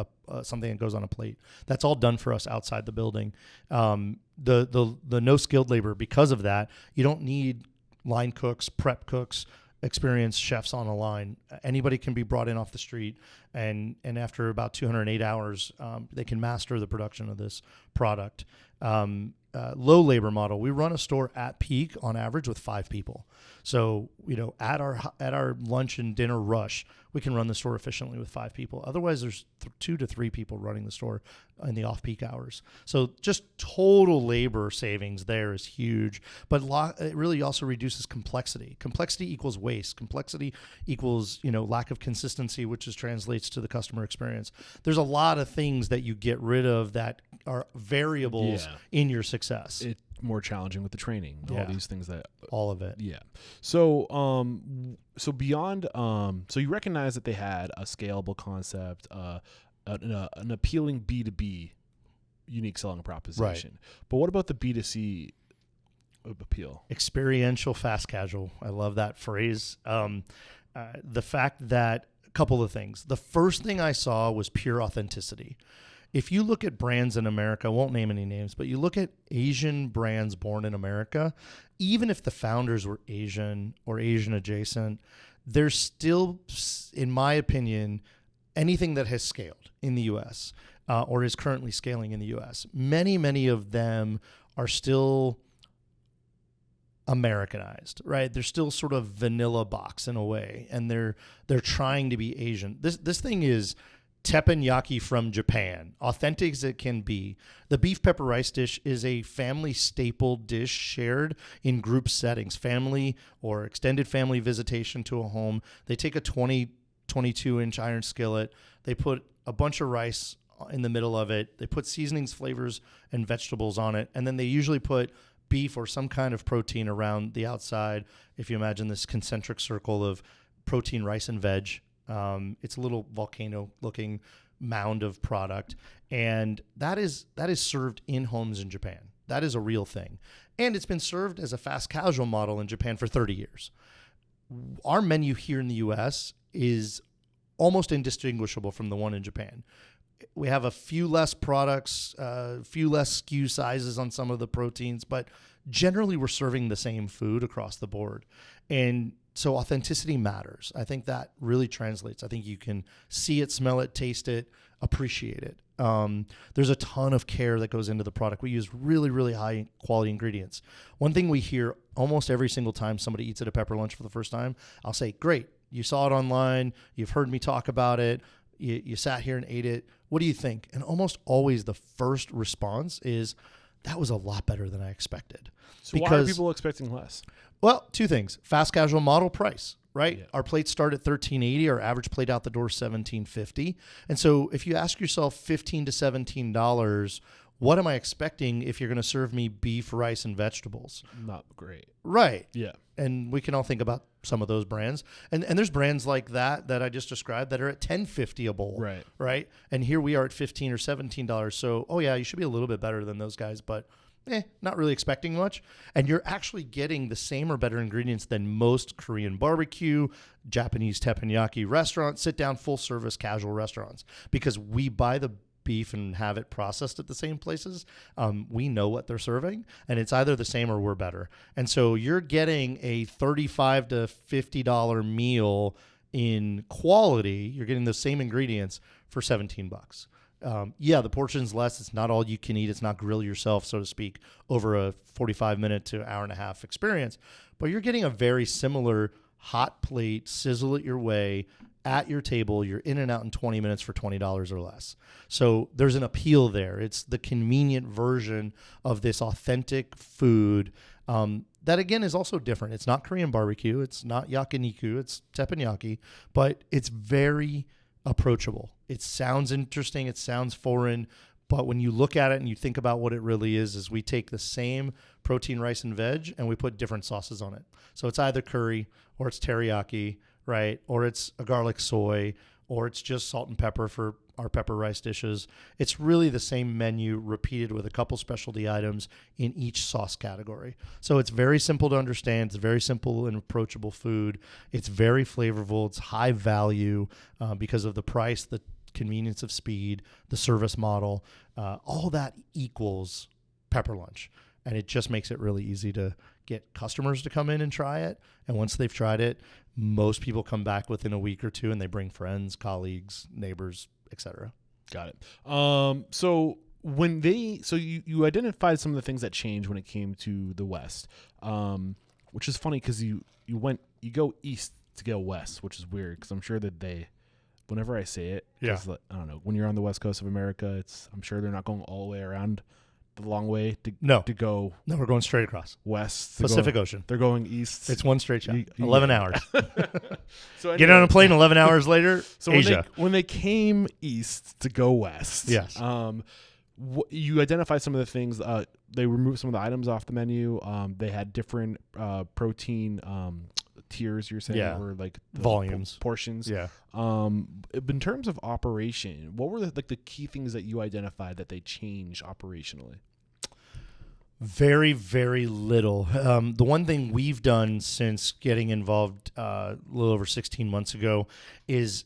something that goes on a plate. That's all done for us outside the building. The no skilled labor, because of that, you don't need line cooks, prep cooks, experienced chefs on a line. Anybody can be brought in off the street, and after about 208 hours, they can master the production of this product. Low labor model. We run a store at peak on average with 5 people. So, at our lunch and dinner rush, we can run the store efficiently with 5 people. Otherwise, there's 2 to 3 people running the store in the off-peak hours. So just total labor savings there is huge. But it really also reduces complexity. Complexity equals waste. Complexity equals, lack of consistency, which translates to the customer experience. There's a lot of things that you get rid of that are variables in your success. It's more challenging with the training, all these things all of it. Yeah. So, so beyond, so you recognize that they had a scalable concept, an appealing B2B unique selling proposition. Right. But what about the B2C appeal? Experiential fast casual. I love that phrase. The fact that a couple of things. The first thing I saw was pure authenticity. If you look at brands in America, I won't name any names, but you look at Asian brands born in America, even if the founders were Asian or Asian adjacent, there's still, in my opinion, anything that has scaled in the U.S. Or is currently scaling in the U.S. Many of them are still Americanized, right? They're still sort of vanilla box in a way, and they're trying to be Asian. This thing is teppanyaki from Japan, authentic as it can be. The beef pepper rice dish is a family staple dish shared in group settings, family or extended family visitation to a home. They take a 22-inch iron skillet. They put a bunch of rice in the middle of it. They put seasonings, flavors, and vegetables on it. And then they usually put beef or some kind of protein around the outside. If you imagine this concentric circle of protein, rice, and veg. It's a little volcano-looking mound of product, and that is served in homes in Japan. That is a real thing, and it's been served as a fast casual model in Japan for 30 years. Our menu here in the U.S. is almost indistinguishable from the one in Japan. We have a few less products, a few less SKU sizes on some of the proteins, but generally we're serving the same food across the board, and so authenticity matters. I think that really translates. I think you can see it, smell it, taste it, appreciate it. There's a ton of care that goes into the product. We use really, really high quality ingredients. One thing we hear almost every single time somebody eats at a Pepper Lunch for the first time, I'll say, great, you saw it online, you've heard me talk about it, you sat here and ate it. What do you think? And almost always the first response is, that was a lot better than I expected. So why are people expecting less? Well, 2 things. Fast casual model price, right? Yeah. Our plates start at $13.80. Our average plate out the door is $17.50. And so if you ask yourself $15 to $17, what am I expecting if you're going to serve me beef, rice, and vegetables? Not great. Right. Yeah. And we can all think about some of those brands. And there's brands like that I just described that are at $10.50 a bowl. Right. Right. And here we are at $15 or $17. So, oh yeah, you should be a little bit better than those guys, but not really expecting much. And you're actually getting the same or better ingredients than most Korean barbecue, Japanese teppanyaki restaurants, sit down, full service, casual restaurants, because we buy the beef and have it processed at the same places. We know what they're serving, and it's either the same or we're better. And so you're getting a $35 to $50 meal in quality. You're getting the same ingredients for $17. The portion's less. It's not all you can eat. It's not grill yourself, so to speak, over a 45-minute to hour and a half experience. But you're getting a very similar hot plate, sizzle it your way, at your table. You're in and out in 20 minutes for $20 or less. So there's an appeal there. It's the convenient version of this authentic food that, again, is also different. It's not Korean barbecue. It's not yakiniku. It's teppanyaki. But it's very approachable. It sounds interesting. It sounds foreign. But when you look at it and you think about what it really is we take the same protein, rice, and veg, and we put different sauces on it. So it's either curry or it's teriyaki, right? Or it's a garlic soy, or it's just salt and pepper for our pepper rice dishes. It's really the same menu repeated with a couple specialty items in each sauce category. So it's very simple to understand. It's very simple and approachable food. It's very flavorful. It's high value because of the price, the convenience of speed, the service model. All that equals Pepper Lunch. And it just makes it really easy to get customers to come in and try it. And once they've tried it, most people come back within a week or two, and they bring friends, colleagues, neighbors, etc. Got it. So you identified some of the things that changed when it came to the West, which is funny because you go east to go west, which is weird because I'm sure that whenever I say it, I don't know, when you're on the West Coast of America, I'm sure they're not going all the way around the long way to go. No, we're going straight across. West. Pacific Ocean. They're going east. It's one straight shot. 11 hours. So anyway, get on a plane 11 hours later, so Asia. When they came east to go west, yes. You identified some of the things. They removed some of the items off the menu. They had different protein tiers, you're saying, or like volumes, portions. Yeah. In terms of operation, what were the key things that you identified that they changed operationally? Very, very little. The one thing we've done since getting involved a little over 16 months ago is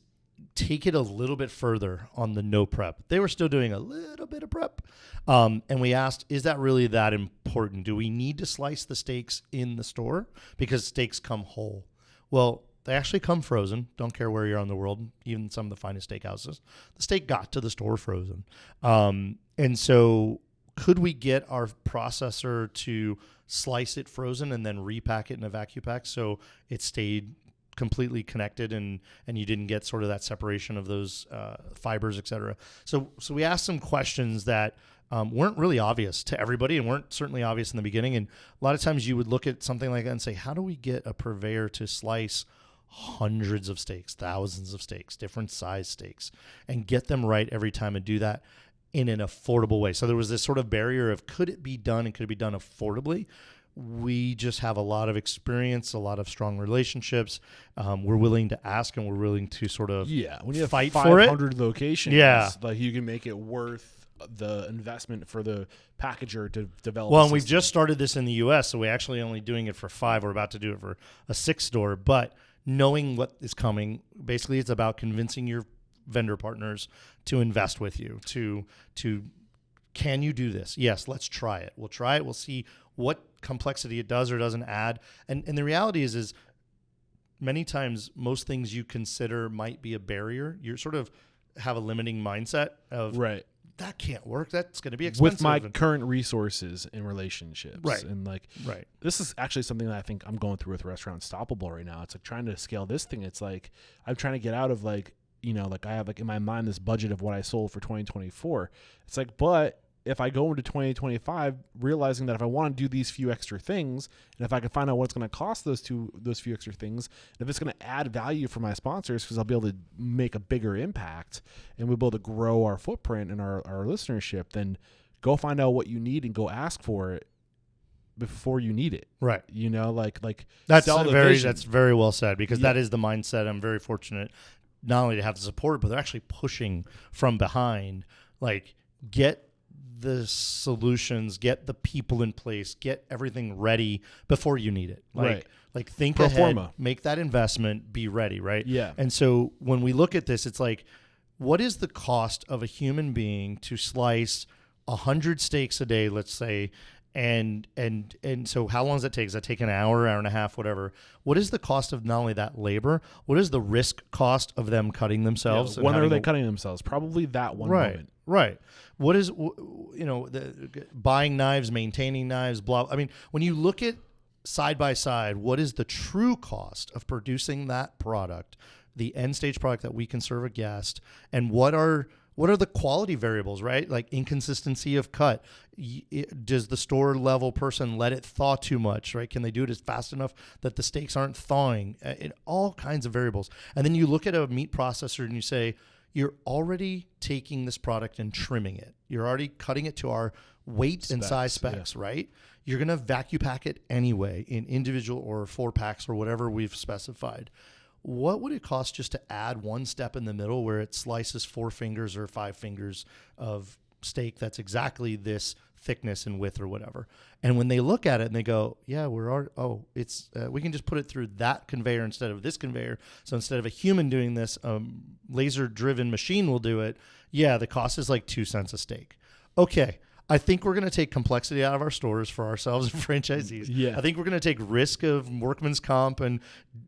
take it a little bit further on the no prep. They were still doing a little bit of prep. And we asked, is that really that important? Do we need to slice the steaks in the store? Because steaks come whole. Well, they actually come frozen. Don't care where you're in the world, even some of the finest steakhouses. The steak got to the store frozen. And so could we get our processor to slice it frozen and then repack it in a vacuum pack so it stayed completely connected and you didn't get sort of that separation of those fibers, et cetera. So we asked some questions that weren't really obvious to everybody and weren't certainly obvious in the beginning. And a lot of times you would look at something like that and say, how do we get a purveyor to slice hundreds of steaks, thousands of steaks, different size steaks, and get them right every time and do that in an affordable way? So there was this sort of barrier of could it be done and could it be done affordably? We just have a lot of experience, a lot of strong relationships. We're willing to ask and we're willing to sort of when you have fight for it. 500 locations, like you can make it worth the investment for the packager to develop. Well, and we've just started this in the U.S., so we're actually only doing it for 5. We're about to do it for a 6th store. But knowing what is coming, basically it's about convincing your vendor partners to invest with you, to can you do this? Yes, let's try it. We'll try it. We'll see what complexity it does or doesn't add. And the reality is many times most things you consider might be a barrier. You sort of have a limiting mindset of that can't work. That's going to be expensive. With my current resources and relationships. Right. And this is actually something that I think I'm going through with Restaurant Stoppable right now. It's like trying to scale this thing. It's like I'm trying to get out of I have in my mind this budget of what I sold for 2024. It's like, but if I go into 2025 realizing that if I want to do these few extra things, and if I can find out what it's going to cost those few extra things, and if it's going to add value for my sponsors because I'll be able to make a bigger impact and we'll be able to grow our footprint and our listenership, then go find out what you need and go ask for it before you need it. Right. You know, like That's sell the very vision. that's very well said, because Yeah. that is the mindset. I'm very fortunate not only to have the support, but they're actually pushing from behind. Like, get the solutions, get the people in place, get everything ready before you need it. Like, Right. like think Pro ahead, forma. make that investment, be ready, right? Yeah. And so when we look at this, it's like, what is the cost of a human being to slice 100 steaks a day, let's say, and so how long does that take? Does that take an hour and a half, whatever? What is the cost of not only that labor? What is the risk cost of them cutting themselves? Yeah, and when are having they a- cutting themselves? Probably that one Right, moment. right. What is, buying knives, maintaining knives, blah. I mean, when you look at side by side, what is the true cost of producing that product, the end stage product that we can serve a guest, and what are the quality variables, right? Like inconsistency of cut. Does the store level person let it thaw too much, right? Can they do it as fast enough that the steaks aren't thawing? All kinds of variables. And then you look at a meat processor and you say, you're already taking this product and trimming it. You're already cutting it to our weight and size specs, right? You're going to vacuum pack it anyway in individual or 4-packs or whatever we've specified. What would it cost just to add one step in the middle where it slices 4 fingers or 5 fingers of steak that's exactly this thickness and width or whatever? And when they look at it and they go, yeah, we can just put it through that conveyor instead of this conveyor. So instead of a human doing this, laser driven machine will do it. Yeah, the cost is like 2 cents a steak. Okay. I think we're going to take complexity out of our stores for ourselves and franchisees. Yeah. I think we're going to take risk of workman's comp and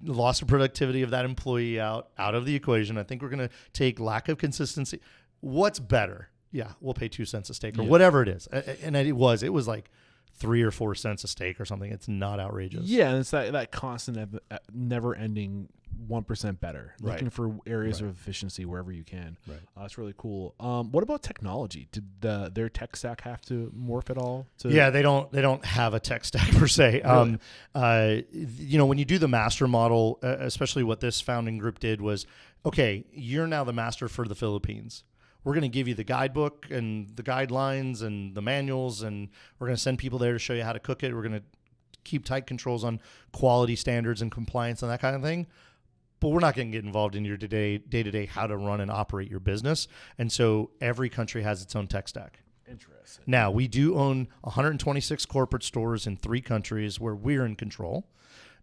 loss of productivity of that employee out of the equation. I think we're going to take lack of consistency. What's better? Yeah, we'll pay 2 cents a steak or whatever it is. And it was like 3 or 4 cents a steak or something. It's not outrageous. Yeah, and it's that constant, never-ending 1% better. Right. Looking for areas of efficiency wherever you can. Right. That's really cool. What about technology? Did their tech stack have to morph at all? Yeah, they don't have a tech stack per se. Really? When you do the master model, especially what this founding group did was, okay, you're now the master for the Philippines. We're going to give you the guidebook and the guidelines and the manuals, and we're going to send people there to show you how to cook it. We're going to keep tight controls on quality standards and compliance and that kind of thing. But we're not going to get involved in your day-to-day how to run and operate your business. And so every country has its own tech stack. Interesting. Now, we do own 126 corporate stores in 3 countries where we're in control.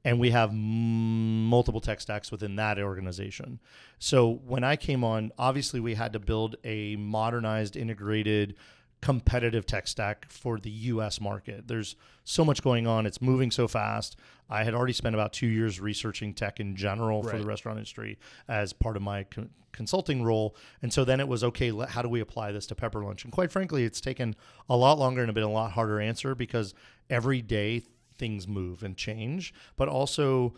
And we have multiple tech stacks within that organization. So when I came on, obviously we had to build a modernized, integrated, competitive tech stack for the U.S. market. There's so much going on. It's moving so fast. I had already spent about 2 years researching tech in general for the restaurant industry as part of my consulting role. And so then it was, okay, how do we apply this to Pepper Lunch? And quite frankly, it's taken a lot longer and been a lot harder answer because every day things move and change, but also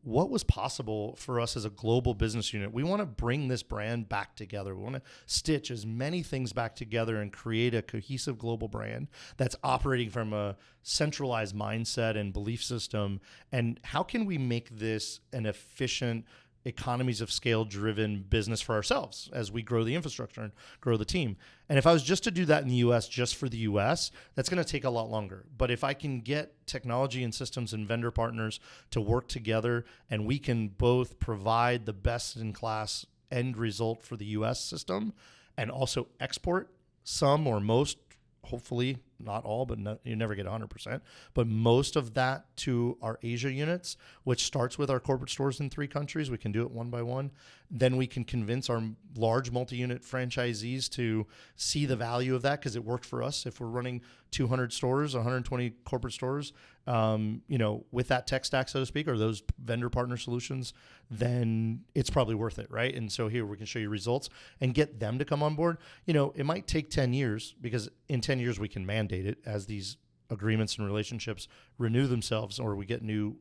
what was possible for us as a global business unit. We want to bring this brand back together. We want to stitch as many things back together and create a cohesive global brand that's operating from a centralized mindset and belief system. And how can we make this an efficient, economies of scale driven business for ourselves as we grow the infrastructure and grow the team? And if I was just to do that in the US, just for the US, that's going to take a lot longer. But if I can get technology and systems and vendor partners to work together and we can both provide the best in class end result for the US system and also export some or most, hopefully not all, but you never get 100%, but most of that to our Asia units, which starts with our corporate stores in 3 countries. We can do it one by one. Then we can convince our large multi-unit franchisees to see the value of that because it worked for us. If we're running 200 stores, 120 corporate stores, with that tech stack, so to speak, or those vendor partner solutions, then it's probably worth it, right? And so here we can show you results and get them to come on board. It might take 10 years because in 10 years we can mandate it as these agreements and relationships renew themselves or we get new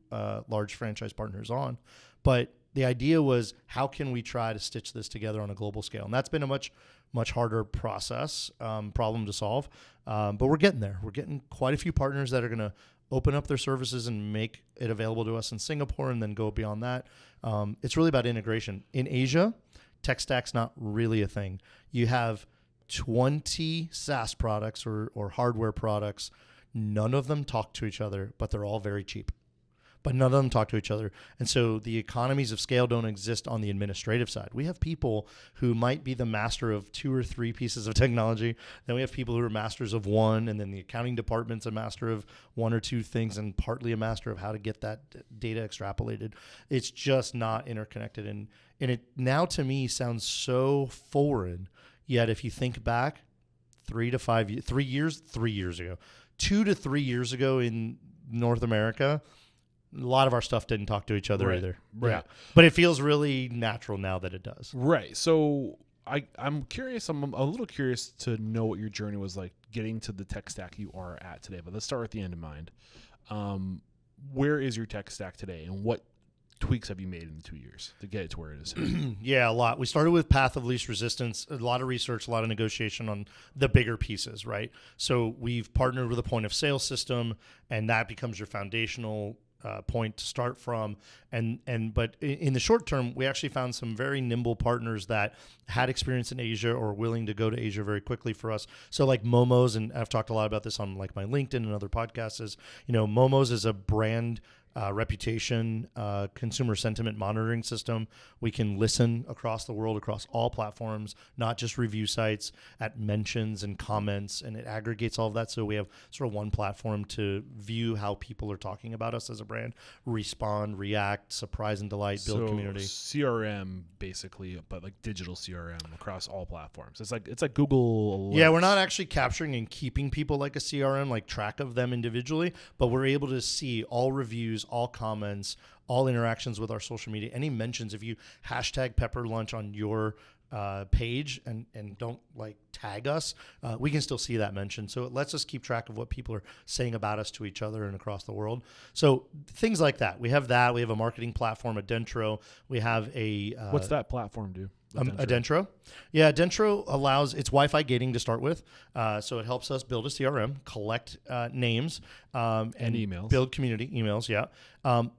large franchise partners on. But the idea was, how can we try to stitch this together on a global scale? And that's been a much, much harder process, problem to solve. But we're getting there. We're getting quite a few partners that are going to open up their services and make it available to us in Singapore and then go beyond that. It's really about integration. In Asia, tech stack's not really a thing. You have 20 SaaS products or hardware products. None of them talk to each other, but they're all very cheap. But none of them talk to each other. And so the economies of scale don't exist on the administrative side. We have people who might be the master of 2 or 3 pieces of technology. Then we have people who are masters of one, and then the accounting department's a master of 1 or 2 things and partly a master of how to get that data extrapolated. It's just not interconnected. And it now to me sounds so foreign. Yet if you think back 3 years ago, 2 to 3 years ago in North America, a lot of our stuff didn't talk to each other either. Right. Yeah. But it feels really natural now that it does. Right. So I'm curious. I'm a little curious to know what your journey was like getting to the tech stack you are at today. But let's start with the end in mind. Where is your tech stack today, and what tweaks have you made in the 2 years to get it to where it is today? Yeah, a lot. We started with path of least resistance, a lot of research, a lot of negotiation on the bigger pieces, right? So we've partnered with a point of sale system, and that becomes your foundational point to start from. But in the short term, we actually found some very nimble partners that had experience in Asia or willing to go to Asia very quickly for us. So like Momo's, and I've talked a lot about this on like my LinkedIn and other podcasts, is, Momo's is a brand reputation, consumer sentiment monitoring system. We can listen across the world, across all platforms, not just review sites, at mentions and comments, and it aggregates all of that. So we have sort of one platform to view how people are talking about us as a brand, respond, react, surprise and delight, build community. CRM basically, but like digital CRM across all platforms. It's like Google Alerts. Yeah, we're not actually capturing and keeping people like a CRM, like track of them individually, but we're able to see all reviews, all comments, all interactions with our social media, any mentions. If you hashtag Pepper Lunch on your page and don't like tag us, we can still see that mention. So it lets us keep track of what people are saying about us to each other and across the world. So things like that. We have that. We have a marketing platform, Adentro. We have a... What's that platform do? Adentro. Yeah, Adentro allows, it's Wi-Fi gating to start with. So it helps us build a CRM, collect names, and emails. Build community emails, yeah.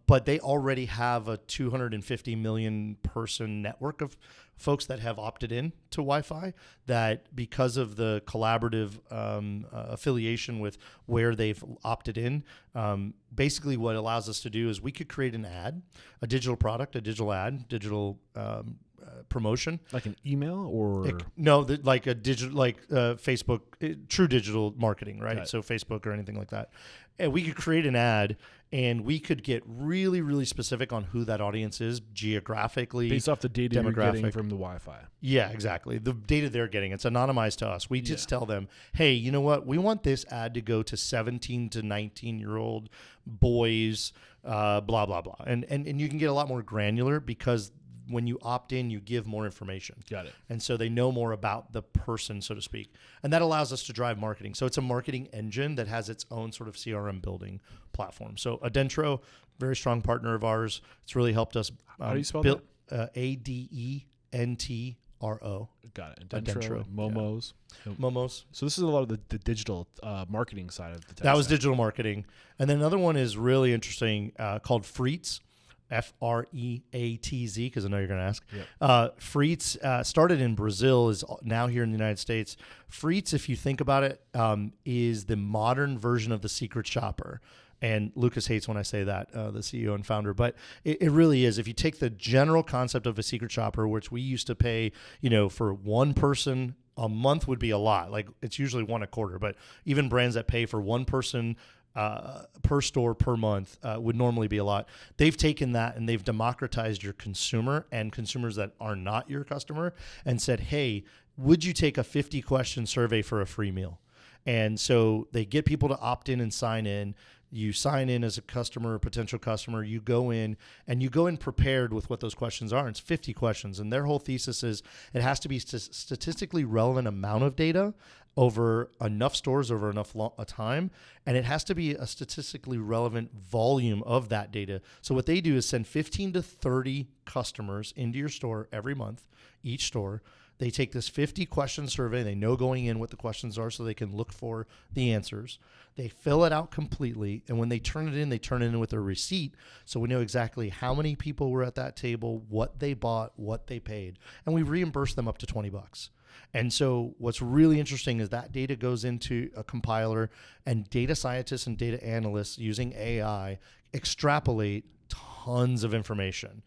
But they already have a 250 million person network of folks that have opted in to Wi-Fi, that because of the collaborative affiliation with where they've opted in, basically what allows us to do is we could create an ad, a digital product, a digital ad, digital promotion, like an email or like a digital, like Facebook, true digital marketing, right? So Facebook or anything like that. And we could create an ad, and we could get really, really specific on who that audience is geographically, based off the data you're getting from the Wi-Fi. Yeah, exactly. The data they're getting, it's anonymized to us. We just tell them, hey, you know what? We want this ad to go to 17 to 19-year-old boys, blah, blah, blah. And you can get a lot more granular because when you opt in, you give more information. Got it. And so they know more about the person, so to speak. And that allows us to drive marketing. So it's a marketing engine that has its own sort of CRM building platform. So Adentro, very strong partner of ours. It's really helped us. How do you spell that? Adentro. Got it. Adentro. Momo's. Yeah. Momo's. So this is a lot of the digital marketing side of the tech That was stack. digital marketing. And then another one is really interesting called Freets. Freatz, because I know you're going to ask. Yep. Freets started in Brazil, is now here in the United States. Freets, if you think about it, is the modern version of the secret shopper. And Lucas hates when I say that, the CEO and founder, but it really is. If you take the general concept of a secret shopper, which we used to pay, for one person a month would be a lot. Like it's usually one a quarter, but even brands that pay for one person per store per month would normally be a lot. They've taken that and they've democratized your consumer and consumers that are not your customer and said, hey, would you take a 50-question survey for a free meal? And so they get people to opt in and sign in. You sign in as a customer, a potential customer. You go in prepared with what those questions are. It's 50 questions. And their whole thesis is it has to be statistically relevant amount of data over enough stores over enough time, and it has to be a statistically relevant volume of that data. So what they do is send 15 to 30 customers into your store every month, each store. They take this 50 question survey. They know going in what the questions are so they can look for the answers. They fill it out completely. And when they turn it in, they turn it in with a receipt. So we know exactly how many people were at that table, what they bought, what they paid. And we reimburse them up to $20. And so what's really interesting is that data goes into a compiler, and data scientists and data analysts using AI extrapolate tons of information.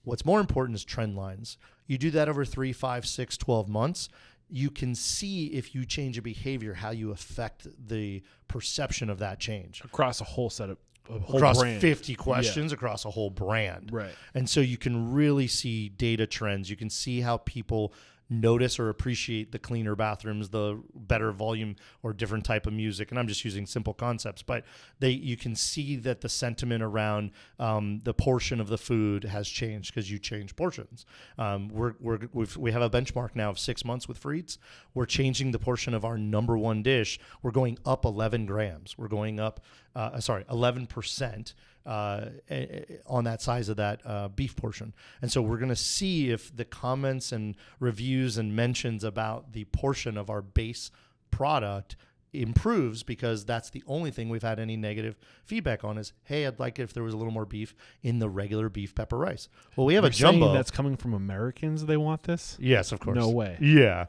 What's more important is trend lines. You do that over 3, 5, 6, 12 months. You can see if you change a behavior, how you affect the perception of that change. Across a whole set of across brand. 50 questions, across a whole brand. Right. And so you can really see data trends. You can see how people notice or appreciate the cleaner bathrooms, the better volume or different type of music. And I'm just using simple concepts, but you can see that the sentiment around the portion of the food has changed because you change portions. We have a benchmark now of 6 months with Frites. We're changing the portion of our number one dish. We're going up 11 grams. We're going up, 11%. On that size of that beef portion. And so we're going to see if the comments and reviews and mentions about the portion of our base product improves, because that's the only thing we've had any negative feedback on is, hey, I'd like it if there was a little more beef in the regular beef pepper rice. Well, we have a jumbo. That's coming from Americans. They want this? Yes, of course. No way. Yeah.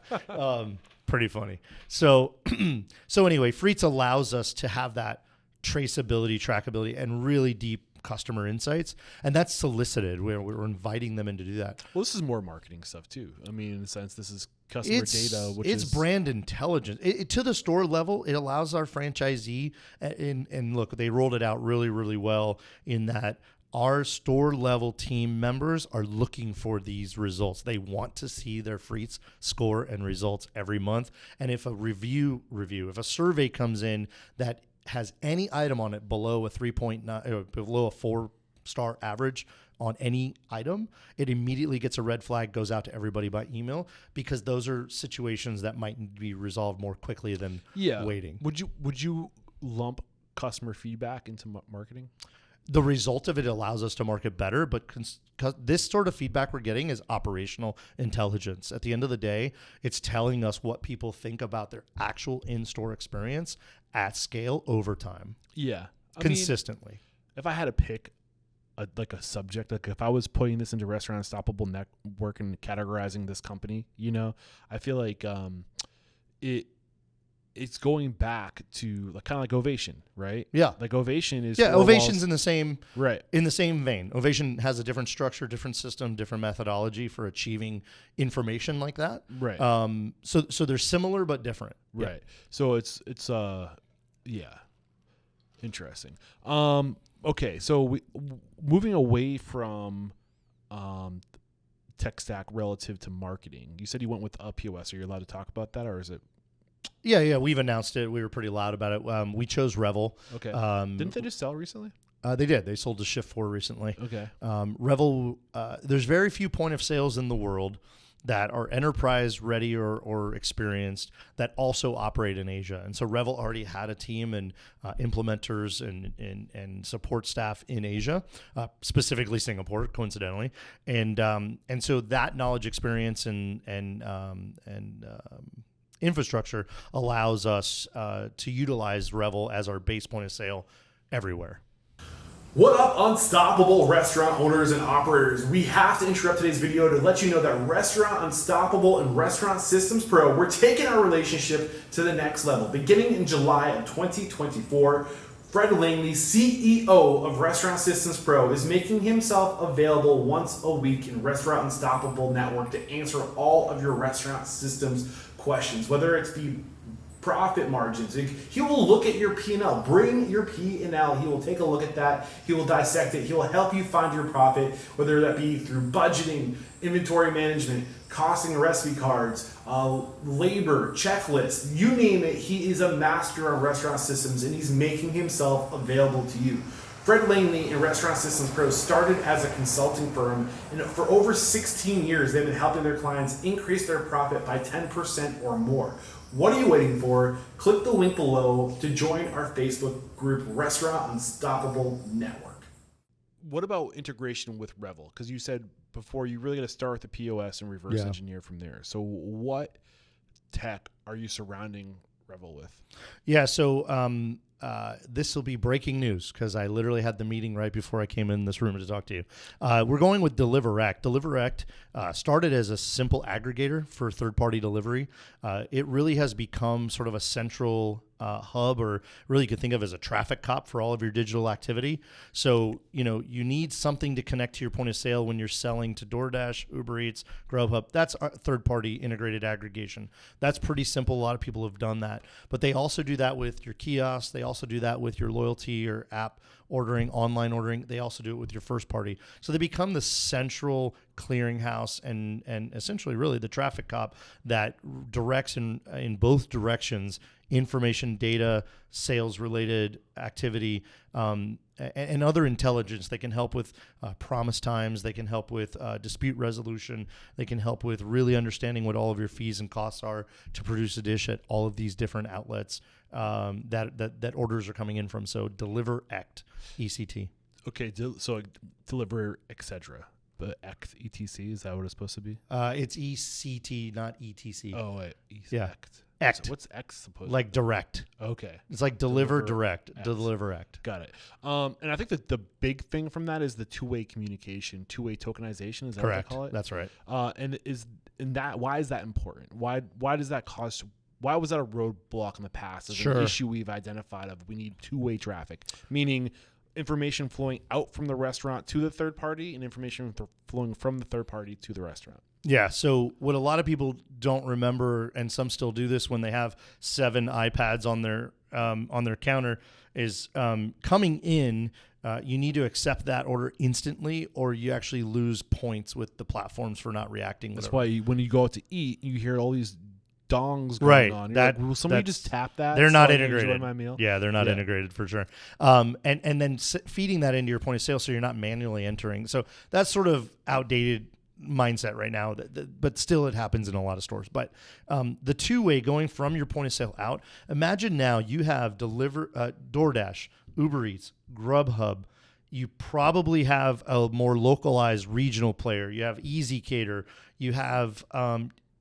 Pretty funny. So anyway, Frites allows us to have that traceability, trackability, and really deep customer insights. And that's solicited. We're inviting them in to do that. Well, this is more marketing stuff too. I mean, in a sense, this is customer data, which it's is brand intelligence. To the store level, it allows our franchisee, and look, they rolled it out really, really well in that our store level team members are looking for these results. They want to see their Frites score and results every month. And if a if a survey comes in that has any item on it below a 3.9 or below a 4-star average on any item, it immediately gets a red flag, goes out to everybody by email, because those are situations that might be resolved more quickly than waiting. Would you lump customer feedback into marketing? The result of it allows us to market better, but this sort of feedback we're getting is operational intelligence. At the end of the day, it's telling us what people think about their actual in-store experience at scale over time. Yeah. Consistently. If I had to pick a subject, like if I was putting this into Restaurant Unstoppable Network and categorizing this company, I feel like it's going back to kind of like Ovation, right? Yeah. Like Ovation is Ovation's in the same right. In the same vein. Ovation has a different structure, different system, different methodology for achieving information like that. Right. So they're similar but different. Right. Yeah. So it's interesting. Okay. So moving away from tech stack relative to marketing, you said you went with POS. Are you allowed to talk about that, or is it? Yeah, we've announced it. We were pretty loud about it. We chose Revel. Okay. Didn't they just sell recently? They did. They sold to Shift4 recently. Okay. Revel, there's very few point of sales in the world that are enterprise ready or experienced that also operate in Asia. And so Revel already had a team and implementers and support staff in Asia, specifically Singapore, coincidentally. And so that knowledge, experience, and infrastructure allows us to utilize Revel as our base point of sale everywhere. What up, Unstoppable restaurant owners and operators? We have to interrupt today's video to let you know that Restaurant Unstoppable and Restaurant Systems Pro, we're taking our relationship to the next level. Beginning in July of 2024, Fred Langley, CEO of Restaurant Systems Pro, is making himself available once a week in Restaurant Unstoppable Network to answer all of your restaurant systems questions, whether it's the profit margins. He will look at your P&L. Bring your P&L. He will take a look at that. He will dissect it. He will help you find your profit, whether that be through budgeting, inventory management, costing recipe cards, labor, checklists, you name it. He is a master of restaurant systems, and he's making himself available to you. Fred Langley and Restaurant Systems Pro started as a consulting firm, and for over 16 years, they've been helping their clients increase their profit by 10% or more. What are you waiting for? Click the link below to join our Facebook group, Restaurant Unstoppable Network. What about integration with Revel? Because you said before you really got to start with the POS and reverse engineer from there. So what tech are you surrounding Revel with? Yeah. So this will be breaking news because I literally had the meeting right before I came in this room to talk to you. We're going with DeliverEct. DeliverEct started as a simple aggregator for third-party delivery. It really has become sort of a central hub, or really you could think of as a traffic cop for all of your digital activity. So, you need something to connect to your point of sale when you're selling to DoorDash, Uber Eats, Grubhub. That's our third-party integrated aggregation. That's pretty simple. A lot of people have done that. But they also do that with your kiosk. They also do that with your loyalty or app ordering, online ordering. They also do it with your first party. So they become the central clearinghouse and essentially really the traffic cop that directs in both directions information, data, sales-related activity, and other intelligence. They can help with promise times. They can help with dispute resolution. They can help with really understanding what all of your fees and costs are to produce a dish at all of these different outlets that orders are coming in from. So DeliverEct, ECT. Okay, so deliver, etc. But ECT, ETC, is that what it's supposed to be? It's ECT, not ETC. Oh, wait. Yeah. ECT. What's X supposed to be? Like direct. Okay. It's like DeliverEct. Got it. And I think that the big thing from that is the two-way communication, two-way tokenization. Is that Correct. what they call it? That's right. Why is that important? Why does that cause? Why was that a roadblock in the past? As an issue we've identified of we need two-way traffic, meaning information flowing out from the restaurant to the third party and information flowing from the third party to the restaurant. Yeah. So what a lot of people don't remember, and some still do this when they have 7 iPads on their counter, is coming in. You need to accept that order instantly, or you actually lose points with the platforms for not reacting. That's why when you go out to eat, you hear all these dongs going on. You're like, will somebody just tap that? They're not I integrated. enjoy my meal? Yeah, they're not integrated for sure. And then feeding that into your point of sale, so you're not manually entering. So that's sort of outdated mindset right now, but still it happens in a lot of stores. But the two-way going from your point of sale out, imagine now you have DoorDash, Uber Eats, Grubhub. You probably have a more localized regional player. You have Easy Cater. You have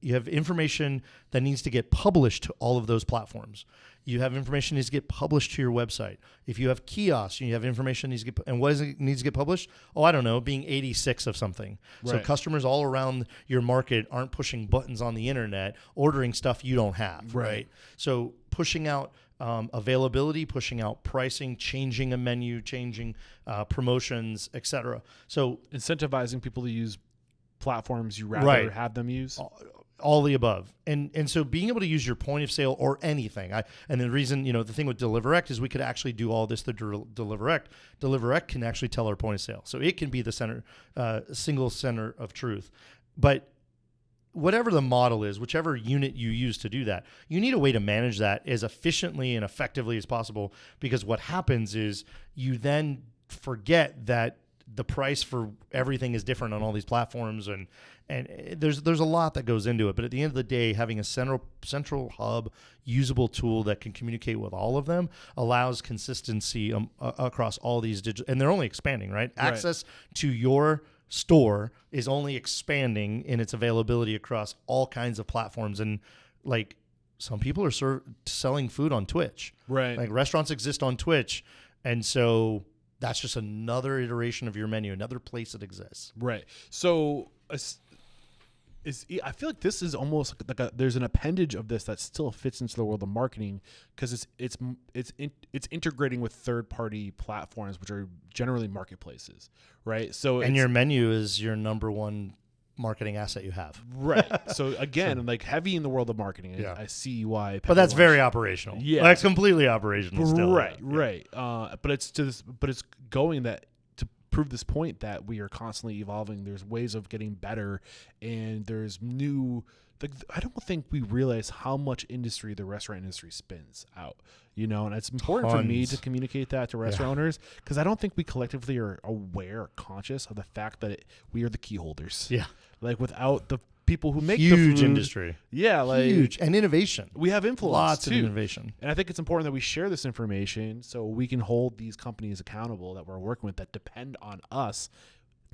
information that needs to get published to all of those platforms. You have information that needs to get published to your website. If you have kiosks, you have information that needs to get, and what needs to get published? Oh, I don't know, being 86 of something. Right. So customers all around your market aren't pushing buttons on the internet, ordering stuff you don't have, right? So pushing out availability, pushing out pricing, changing a menu, changing promotions, etc. So incentivizing people to use platforms you rather have them use. All the above. And so being able to use your point of sale or anything. And the reason, the thing with DeliverEct is we could actually do all this through DeliverEct. DeliverEct can actually tell our point of sale. So it can be the center, single center of truth. But whatever the model is, whichever unit you use to do that, you need a way to manage that as efficiently and effectively as possible, because what happens is you then forget that the price for everything is different on all these platforms, and there's a lot that goes into it. But at the end of the day, having a central hub, usable tool that can communicate with all of them allows consistency across all these digital, and they're only expanding, right? Access to your store is only expanding in its availability across all kinds of platforms. And like, some people are selling food on Twitch, right? Like restaurants exist on Twitch, and so that's just another iteration of your menu, another place it exists. Right. So I feel like this is almost like there's an appendage of this that still fits into the world of marketing, because it's integrating with third-party platforms, which are generally marketplaces, right? So your menu is your number one marketing asset you have. Right. So again, like heavy in the world of marketing, I see why. But that's very operational. Yeah, that's completely operational still. Right. But it's going that to prove this point that we are constantly evolving. There's ways of getting better, and there's new. I don't think we realize how much industry the restaurant industry spins out, and it's important for me to communicate that to restaurant owners, because I don't think we collectively are aware or conscious of the fact that we are the key holders. Yeah. Like without the people who make huge the food, industry. Yeah. Like huge. And innovation. We have influence. Lots too. of innovation. And I think it's important that we share this information so we can hold these companies accountable that we're working with, that depend on us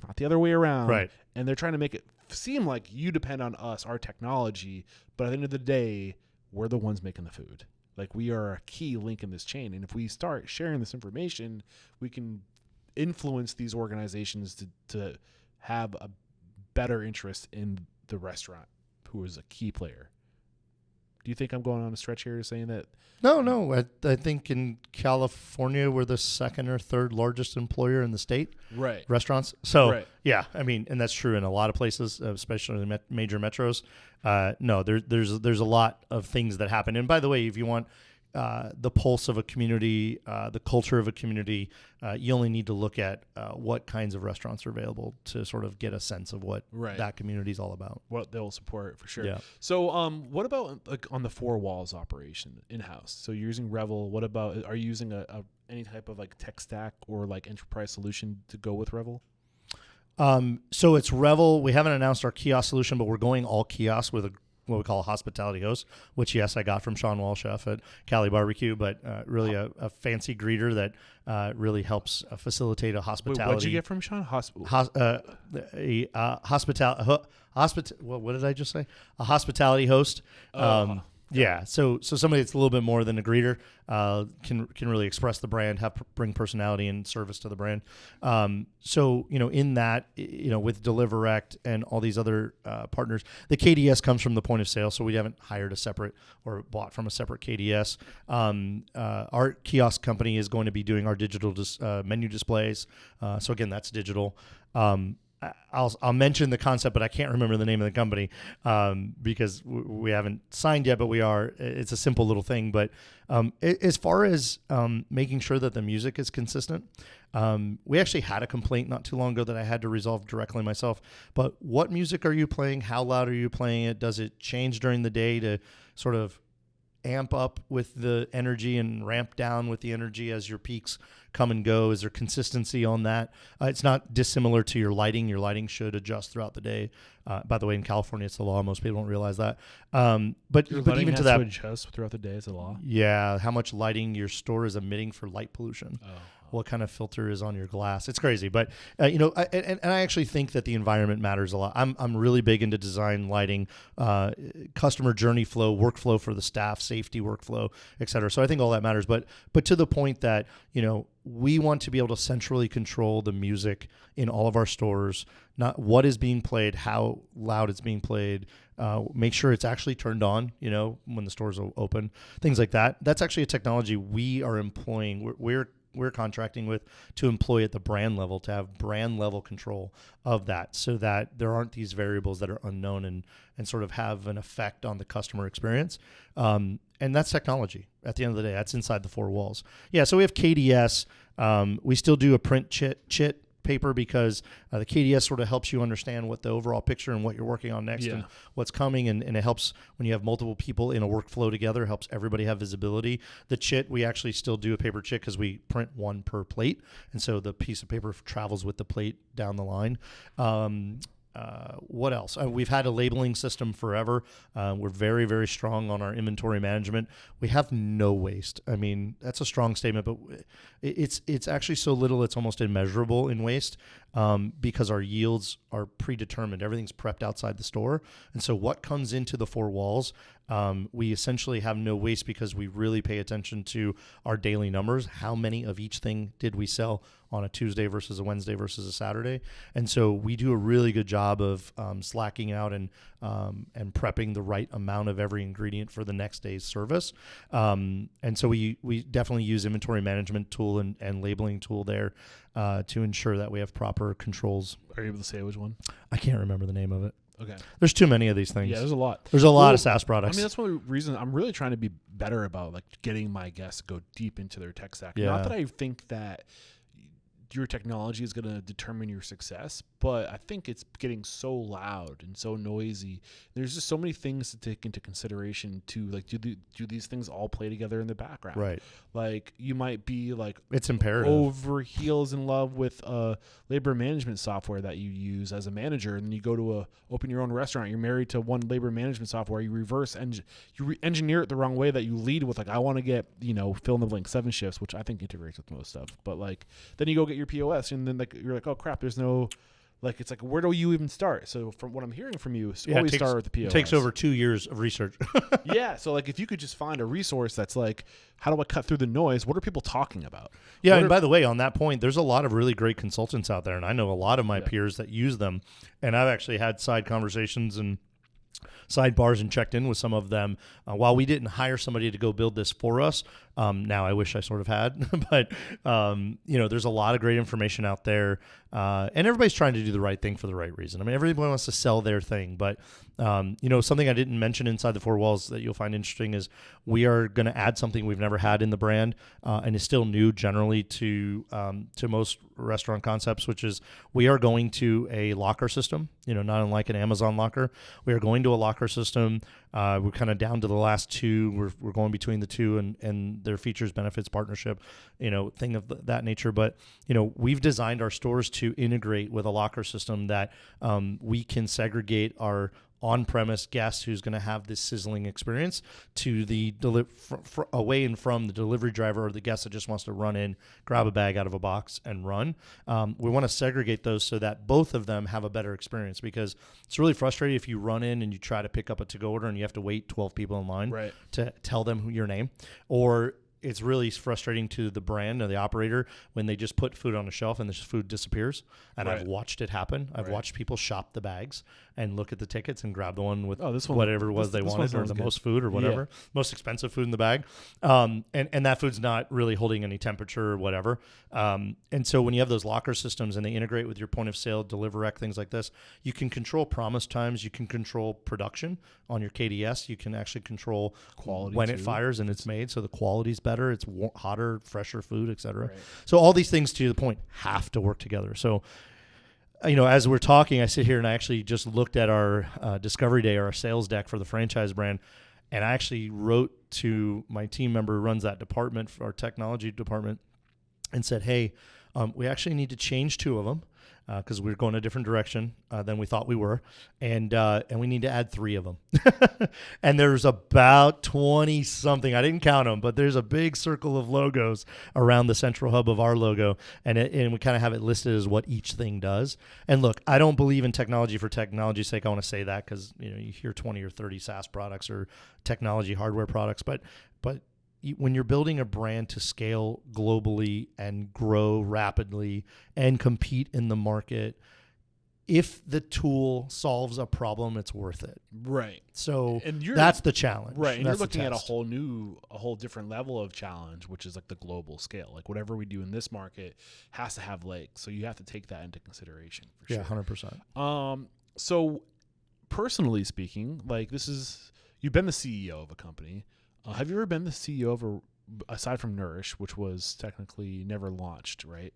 not the other way around. Right. And they're trying to make it seem like you depend on us, our technology, but at the end of the day, we're the ones making the food. Like, we are a key link in this chain. And if we start sharing this information, we can influence these organizations to have a better interest in the restaurant, who is a key player. Do you think I'm going on a stretch here saying that? No. I think in California, we're the second or third largest employer in the state. Right. Restaurants. So, Right. yeah, I mean, and that's true in a lot of places, especially in the major metros. No, there's a lot of things that happen. And by the way, if you want the pulse of a community, the culture of a community, you only need to look at what kinds of restaurants are available to sort of get a sense of what that community is all about. What they'll support, for sure. Yeah. So what about like on the four walls operation in-house? So you're using Revel. What about, are you using any type of like tech stack or like enterprise solution to go with Revel? So it's Revel. We haven't announced our kiosk solution, but we're going all kiosk with what we call a hospitality host, which, yes, I got from Sean Walchef at Cali Barbecue, but really a fancy greeter that really helps facilitate a hospitality. Wait, what'd you get from Sean? What did I just say? A hospitality host. Yeah, so somebody that's a little bit more than a greeter can really express the brand, bring personality and service to the brand. So in that, with DeliverEct and all these other partners, the KDS comes from the point of sale, so we haven't hired a separate or bought from a separate KDS. Our kiosk company is going to be doing our digital menu displays. So again, that's digital. I'll mention the concept, but I can't remember the name of the company because we haven't signed yet, but we are. It's a simple little thing. But as far as making sure that the music is consistent, we actually had a complaint not too long ago that I had to resolve directly myself. But what music are you playing? How loud are you playing it? Does it change during the day to sort of amp up with the energy and ramp down with the energy as your peaks come and go? Is there consistency on that? It's not dissimilar to your lighting. Your lighting should adjust throughout the day. By the way, in California, it's the law. Most people don't realize that. But even to that, adjust throughout the day is a law. Yeah, how much lighting your store is emitting for light pollution. What kind of filter is on your glass? It's crazy, but I actually think that the environment matters a lot. I'm really big into design, lighting, customer journey flow, workflow for the staff, safety workflow, et cetera. So I think all that matters. But to the point that we want to be able to centrally control the music in all of our stores, not what is being played, how loud it's being played. Make sure it's actually turned on, when the stores are open, things like that. That's actually a technology we are employing. We're contracting with to employ at the brand level, to have brand level control of that, so that there aren't these variables that are unknown and sort of have an effect on the customer experience. And that's technology at the end of the day. That's inside the four walls. Yeah. So we have KDS. We still do a print chit paper because the KDS sort of helps you understand what the overall picture and what you're working on next and what's coming. And it helps when you have multiple people in a workflow together, helps everybody have visibility. The chit, we actually still do a paper chit because we print one per plate. And so the piece of paper travels with the plate down the line. What else? We've had a labeling system forever. We're very, very strong on our inventory management. We have no waste. I mean, that's a strong statement, but it's actually so little it's almost immeasurable in waste because our yields are predetermined. Everything's prepped outside the store. And so what comes into the four walls, we essentially have no waste because we really pay attention to our daily numbers. How many of each thing did we sell on a Tuesday versus a Wednesday versus a Saturday? And so we do a really good job of slacking out and prepping the right amount of every ingredient for the next day's service. And so we definitely use inventory management tool and labeling tool there to ensure that we have proper controls. Are you able to say which one? I can't remember the name of it. Okay. There's too many of these things. Yeah, there's a lot. There's a lot of SaaS products. I mean, that's one of the reasons I'm really trying to be better about like getting my guests to go deep into their tech stack. Yeah. Not that I think that your technology is going to determine your success, but I think it's getting so loud and so noisy. There's just so many things to take into consideration to like, do these things all play together in the background? Right. Like you might be like it's imperative over heels in love with labor management software that you use as a manager, and then you go to open your own restaurant. You're married to one labor management software. You engineer it the wrong way that you lead with like, I want to get fill in the blank 7 shifts, which I think integrates with most stuff. But like then you go get your POS, and then like you're like, oh crap, there's no Like, it's like, where do you even start? So from what I'm hearing from you, it start with the POS. It takes over 2 years of research. Yeah. So like, if you could just find a resource that's like, how do I cut through the noise? What are people talking about? Yeah. And by the way, on that point, there's a lot of really great consultants out there. And I know a lot of my peers that use them. And I've actually had side conversations and sidebars and checked in with some of them. While we didn't hire somebody to go build this for us, now I wish I sort of had, but there's a lot of great information out there, and everybody's trying to do the right thing for the right reason. I mean, everybody wants to sell their thing, but something I didn't mention inside the four walls that you'll find interesting is we are going to add something we've never had in the brand, and is still new generally to most restaurant concepts, which is we are going to a locker system. Not unlike an Amazon locker, we are going to a locker system. We're kind of down to the last two. We're going between the two and their features, benefits, partnership, thing of that nature. But, we've designed our stores to integrate with a locker system that we can segregate our on-premise guest who's going to have this sizzling experience to the away and from the delivery driver or the guest that just wants to run in, grab a bag out of a box and run. We want to segregate those so that both of them have a better experience, because it's really frustrating if you run in and you try to pick up a to-go order and you have to wait 12 people in line to tell them your name, or it's really frustrating to the brand or the operator when they just put food on a shelf and the food disappears. And I've watched it happen. I've watched people shop the bags and look at the tickets and grab the one with whatever it was they wanted, or the most food or whatever, most expensive food in the bag. And that food's not really holding any temperature or whatever. And so when you have those locker systems and they integrate with your point of sale, DeliverRec, things like this, you can control promise times. You can control production on your KDS. You can actually control quality when it fires and it's made. So the quality's better. It's hotter, fresher food, etc. So all these things, to the point, have to work together. So, as we're talking, I sit here and I actually just looked at our Discovery Day, our sales deck for the franchise brand, and I actually wrote to my team member who runs that department, our technology department, and said, hey, we actually need to change 2 of them because we're going a different direction than we thought we were, and we need to add 3 of them. And there's about 20 something. I didn't count them, but there's a big circle of logos around the central hub of our logo, and we kind of have it listed as what each thing does. And look, I don't believe in technology for technology's sake. I want to say that because you hear 20 or 30 SaaS products or technology hardware products, but when you're building a brand to scale globally and grow rapidly and compete in the market, if the tool solves a problem, it's worth it. Right. So that's the challenge. Right. And you're looking at a whole different level of challenge, which is like the global scale. Like whatever we do in this market has to have legs. So you have to take that into consideration. For sure. 100%. So personally speaking, like you've been the CEO of a company. Have you ever been the CEO of aside from Nourish, which was technically never launched, right?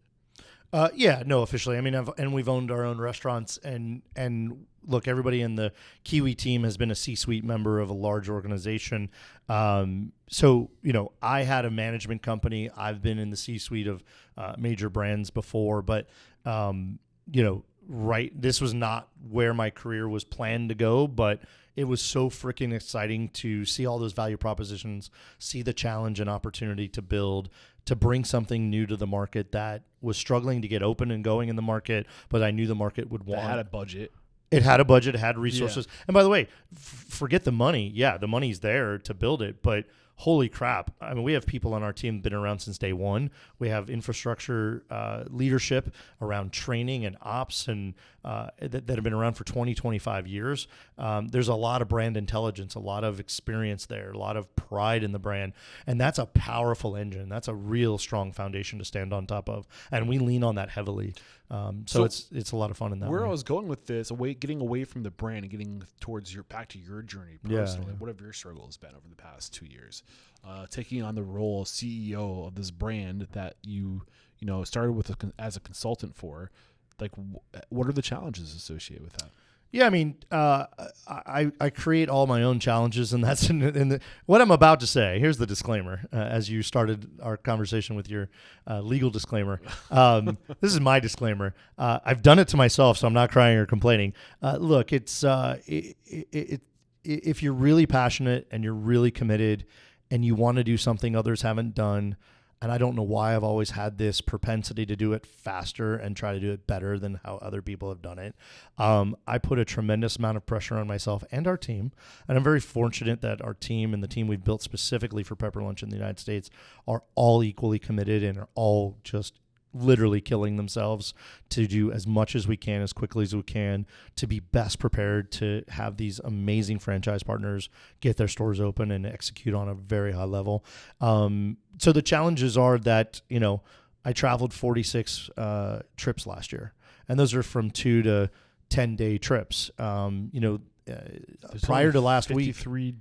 No, officially. I mean, we've owned our own restaurants, and look, everybody in the Kiwi team has been a C-suite member of a large organization. So, I had a management company. I've been in the C-suite of major brands before, but, this was not where my career was planned to go, but it was so freaking exciting to see all those value propositions, see the challenge and opportunity to bring something new to the market that was struggling to get open and going in the market, but I knew the market would want. It had a budget. It had a budget, it had resources. Yeah. And by the way, forget the money. Yeah, the money's there to build it, but holy crap. I mean, we have people on our team been around since day one. We have infrastructure leadership around training and ops and that have been around for 20, 25 years. There's a lot of brand intelligence, a lot of experience there, a lot of pride in the brand. And that's a powerful engine. That's a real strong foundation to stand on top of. And we lean on that heavily. So it's a lot of fun in that where way. I was going with this, getting away from the brand and getting towards back to your journey personally. Yeah. What have your struggles been over the past 2 years? Taking on the role of CEO of this brand that you started with as a consultant for, like what are the challenges associated with that? Yeah, I mean, I create all my own challenges, and that's in what I'm about to say. Here's the disclaimer, as you started our conversation with your legal disclaimer. This is my disclaimer. I've done it to myself, so I'm not crying or complaining. Look, it's if you're really passionate and you're really committed and you want to do something others haven't done, And I don't know why I've always had this propensity to do it faster and try to do it better than how other people have done it. I put a tremendous amount of pressure on myself and our team. And I'm very fortunate that our team and the team we've built specifically for Pepper Lunch in the United States are all equally committed and are all just literally killing themselves to do as much as we can, as quickly as we can, to be best prepared to have these amazing franchise partners get their stores open and execute on a very high level. So the challenges are that, I traveled 46 trips last year, and those are from 2 to 10-day trips. Prior to last week, 53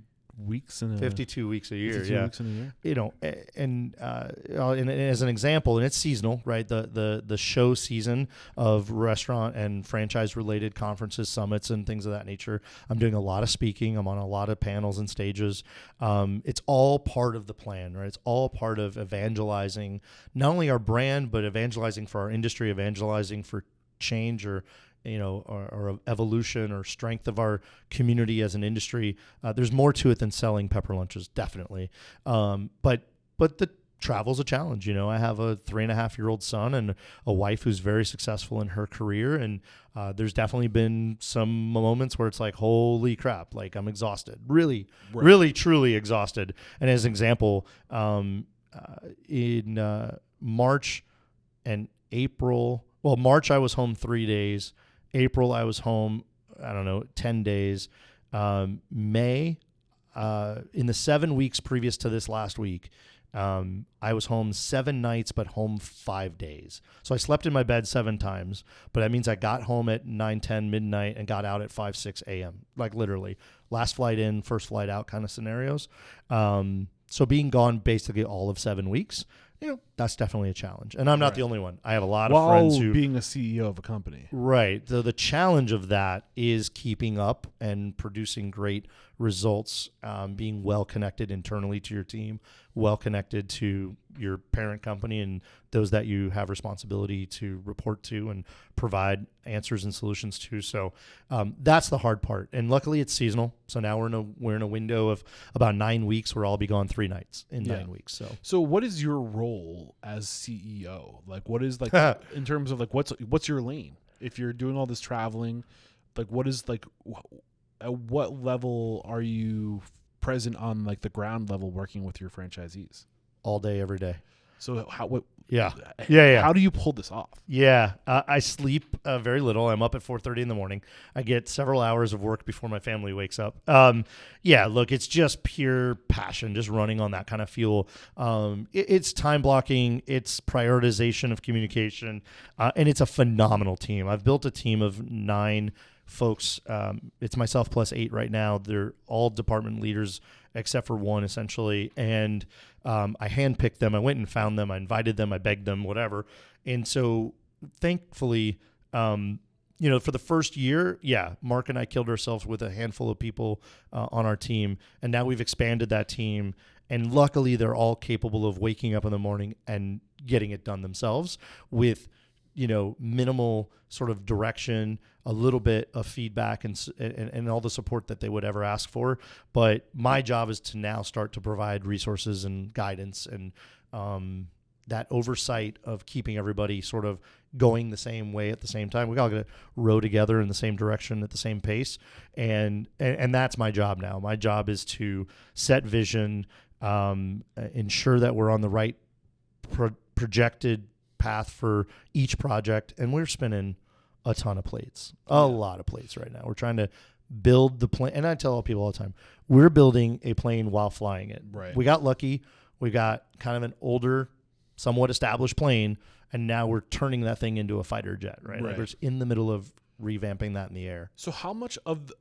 weeks in 52 weeks a year. 52 Yeah. weeks in a year. And as an example, and it's seasonal, right? The show season of restaurant and franchise related conferences, summits, and things of that nature. I'm doing a lot of speaking. I'm on a lot of panels and stages. It's all part of the plan, right? It's all part of evangelizing not only our brand, but evangelizing for our industry, evangelizing for change or evolution or strength of our community as an industry. There's more to it than selling pepper lunches, definitely. But the travel's a challenge. I have a 3.5-year-old son and a wife who's very successful in her career. And there's definitely been some moments where it's like, holy crap, like I'm exhausted, really, really, truly exhausted. And as an example, in March and April, March I was home 3 days. April, I was home, 10 days. May, in the 7 weeks previous to this last week, I was home 7 nights, but home 5 days. So I slept in my bed 7 times, but that means I got home at 9, 10, midnight and got out at 5, 6 a.m., like literally. Last flight in, first flight out kind of scenarios. So being gone basically all of 7 weeks, that's definitely a challenge. And I'm not the only one. I have a lot of friends who... being a CEO of a company. Right. The challenge of that is keeping up and producing great results, being well-connected internally to your team, well-connected to your parent company and those that you have responsibility to report to and provide answers and solutions to. So that's the hard part. And luckily it's seasonal. So now we're in a window of about 9 weeks where I'll be gone 3 nights in 9 weeks. So what is your role as CEO? Like, what is like in terms of like what's your lane? If you're doing all this traveling, like what is like at what level are you present on like the ground level working with your franchisees? All day, every day. So how do you pull this off? Yeah, I sleep very little. I'm up at 4:30 in the morning. I get several hours of work before my family wakes up. Look, it's just pure passion, just running on that kind of fuel. It's time blocking, it's prioritization of communication, and it's a phenomenal team. I've built a team of 9 folks. It's myself plus 8 right now. They're all department leaders except for one, essentially. And I handpicked them. I went and found them. I invited them. I begged them, whatever. And so thankfully, for the first year, Mark and I killed ourselves with a handful of people on our team. And now we've expanded that team. And luckily, they're all capable of waking up in the morning and getting it done themselves with minimal sort of direction, a little bit of feedback and all the support that they would ever ask for. But my job is to now start to provide resources and guidance and that oversight of keeping everybody sort of going the same way at the same time. We all got to row together in the same direction at the same pace. And that's my job now. My job is to set vision, ensure that we're on the right projected path for each project, and we're spinning a ton of plates, a lot of plates right now. We're trying to build the plane, and I tell people all the time, we're building a plane while flying it. Right. We got lucky. We got kind of an older, somewhat established plane, and now we're turning that thing into a fighter jet, right? Like we're just in the middle of revamping that in the air. So how much of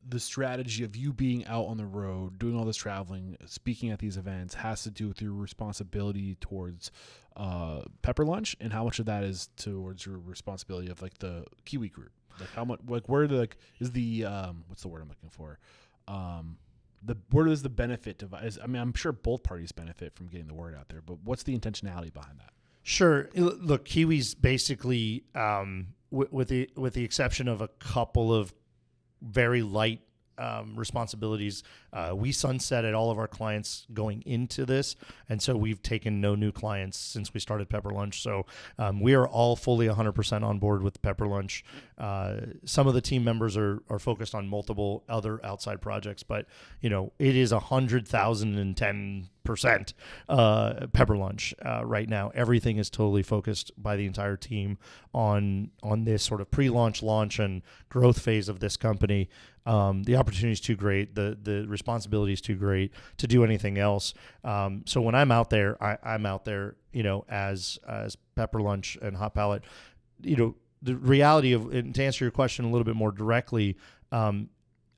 the strategy of you being out on the road, doing all this traveling, speaking at these events has to do with your responsibility towards Pepper Lunch, and how much of that is towards your responsibility of like the Kiwi group? Like how much, like where the is the what's the word I'm looking for? Where does the benefit divide? I mean, I'm sure both parties benefit from getting the word out there, but what's the intentionality behind that? Sure. Look, Kiwi's basically with the exception of a couple of very light responsibilities. We sunsetted all of our clients going into this, and so we've taken no new clients since we started Pepper Lunch. So we are all fully 100% on board with Pepper Lunch. Some of the team members are focused on multiple other outside projects, but it is 110% Pepper Lunch right now. Everything is totally focused by the entire team on this sort of pre-launch, launch, and growth phase of this company. The opportunity is too great. The responsibility is too great to do anything else. So when I'm out there, I'm out there, as Pepper Lunch and Hot Palate. The reality of, and to answer your question a little bit more directly,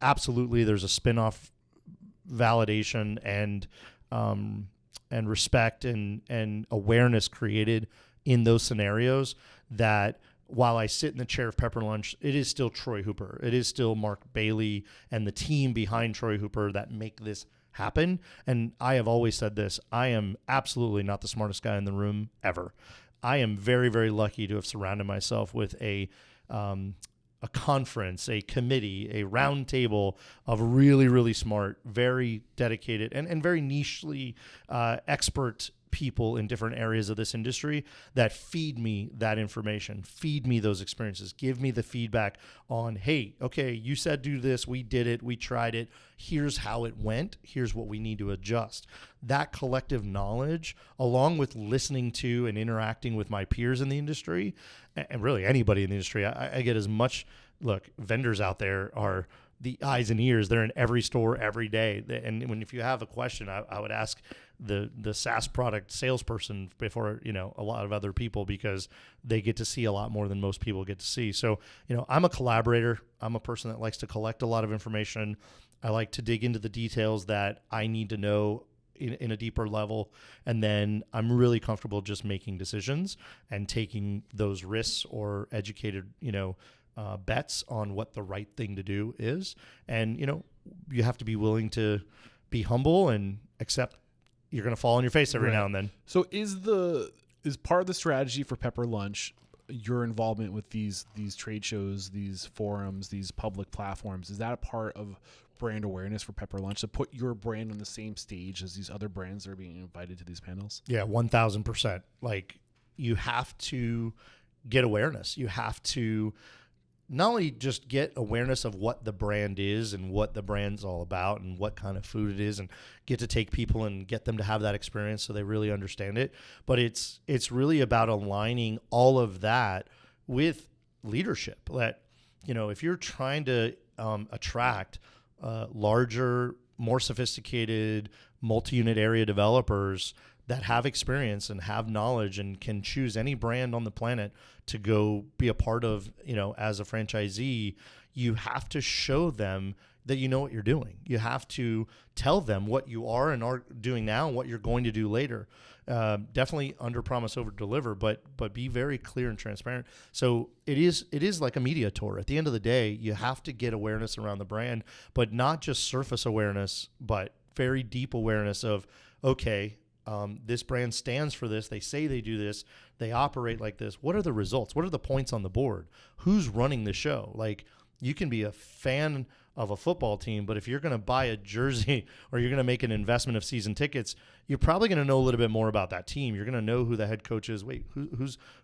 absolutely, there's a spin-off validation and respect and awareness created in those scenarios that while I sit in the chair of Pepper Lunch, it is still Troy Hooper. It is still Mark Bailey and the team behind Troy Hooper that make this happen. And I have always said this, I am absolutely not the smartest guy in the room ever. I am very, very lucky to have surrounded myself with a conference, a committee, a round table of really, really smart, very dedicated, and very nichely expert people in different areas of this industry that feed me that information, feed me those experiences, give me the feedback on, hey, okay, you said do this, we did it, we tried it, here's how it went, here's what we need to adjust. That collective knowledge, along with listening to and interacting with my peers in the industry, and really anybody in the industry, I get as much, look, vendors out there are the eyes and ears. They're in every store every day. And if you have a question, I would ask the SaaS product salesperson before, a lot of other people, because they get to see a lot more than most people get to see. So, I'm a collaborator. I'm a person that likes to collect a lot of information. I like to dig into the details that I need to know in a deeper level. And then I'm really comfortable just making decisions and taking those risks or educated, bets on what the right thing to do is. And, you have to be willing to be humble and accept you're going to fall on your face every now and then. So is part of the strategy for Pepper Lunch your involvement with these trade shows, these forums, these public platforms? Is that a part of brand awareness for Pepper Lunch, to put your brand on the same stage as these other brands that are being invited to these panels? Yeah, 1,000%. Like, you have to get awareness. You have to not only just get awareness of what the brand is and what the brand's all about and what kind of food it is, and get to take people and get them to have that experience so they really understand it. But it's really about aligning all of that with leadership. That, if you're trying to attract larger, more sophisticated, multi-unit area developers that have experience and have knowledge and can choose any brand on the planet to go be a part of, as a franchisee, you have to show them that you know what you're doing. You have to tell them what you are and are doing now and what you're going to do later. Definitely under promise, over deliver, but be very clear and transparent. So it is like a media tour. At the end of the day, you have to get awareness around the brand, but not just surface awareness, but very deep awareness of, okay, this brand stands for this. They say they do this. They operate like this. What are the results? What are the points on the board? Who's running the show? Like, you can be a fan of a football team, but if you're going to buy a jersey or you're going to make an investment of season tickets, you're probably going to know a little bit more about that team. You're going to know who the head coach is. Wait,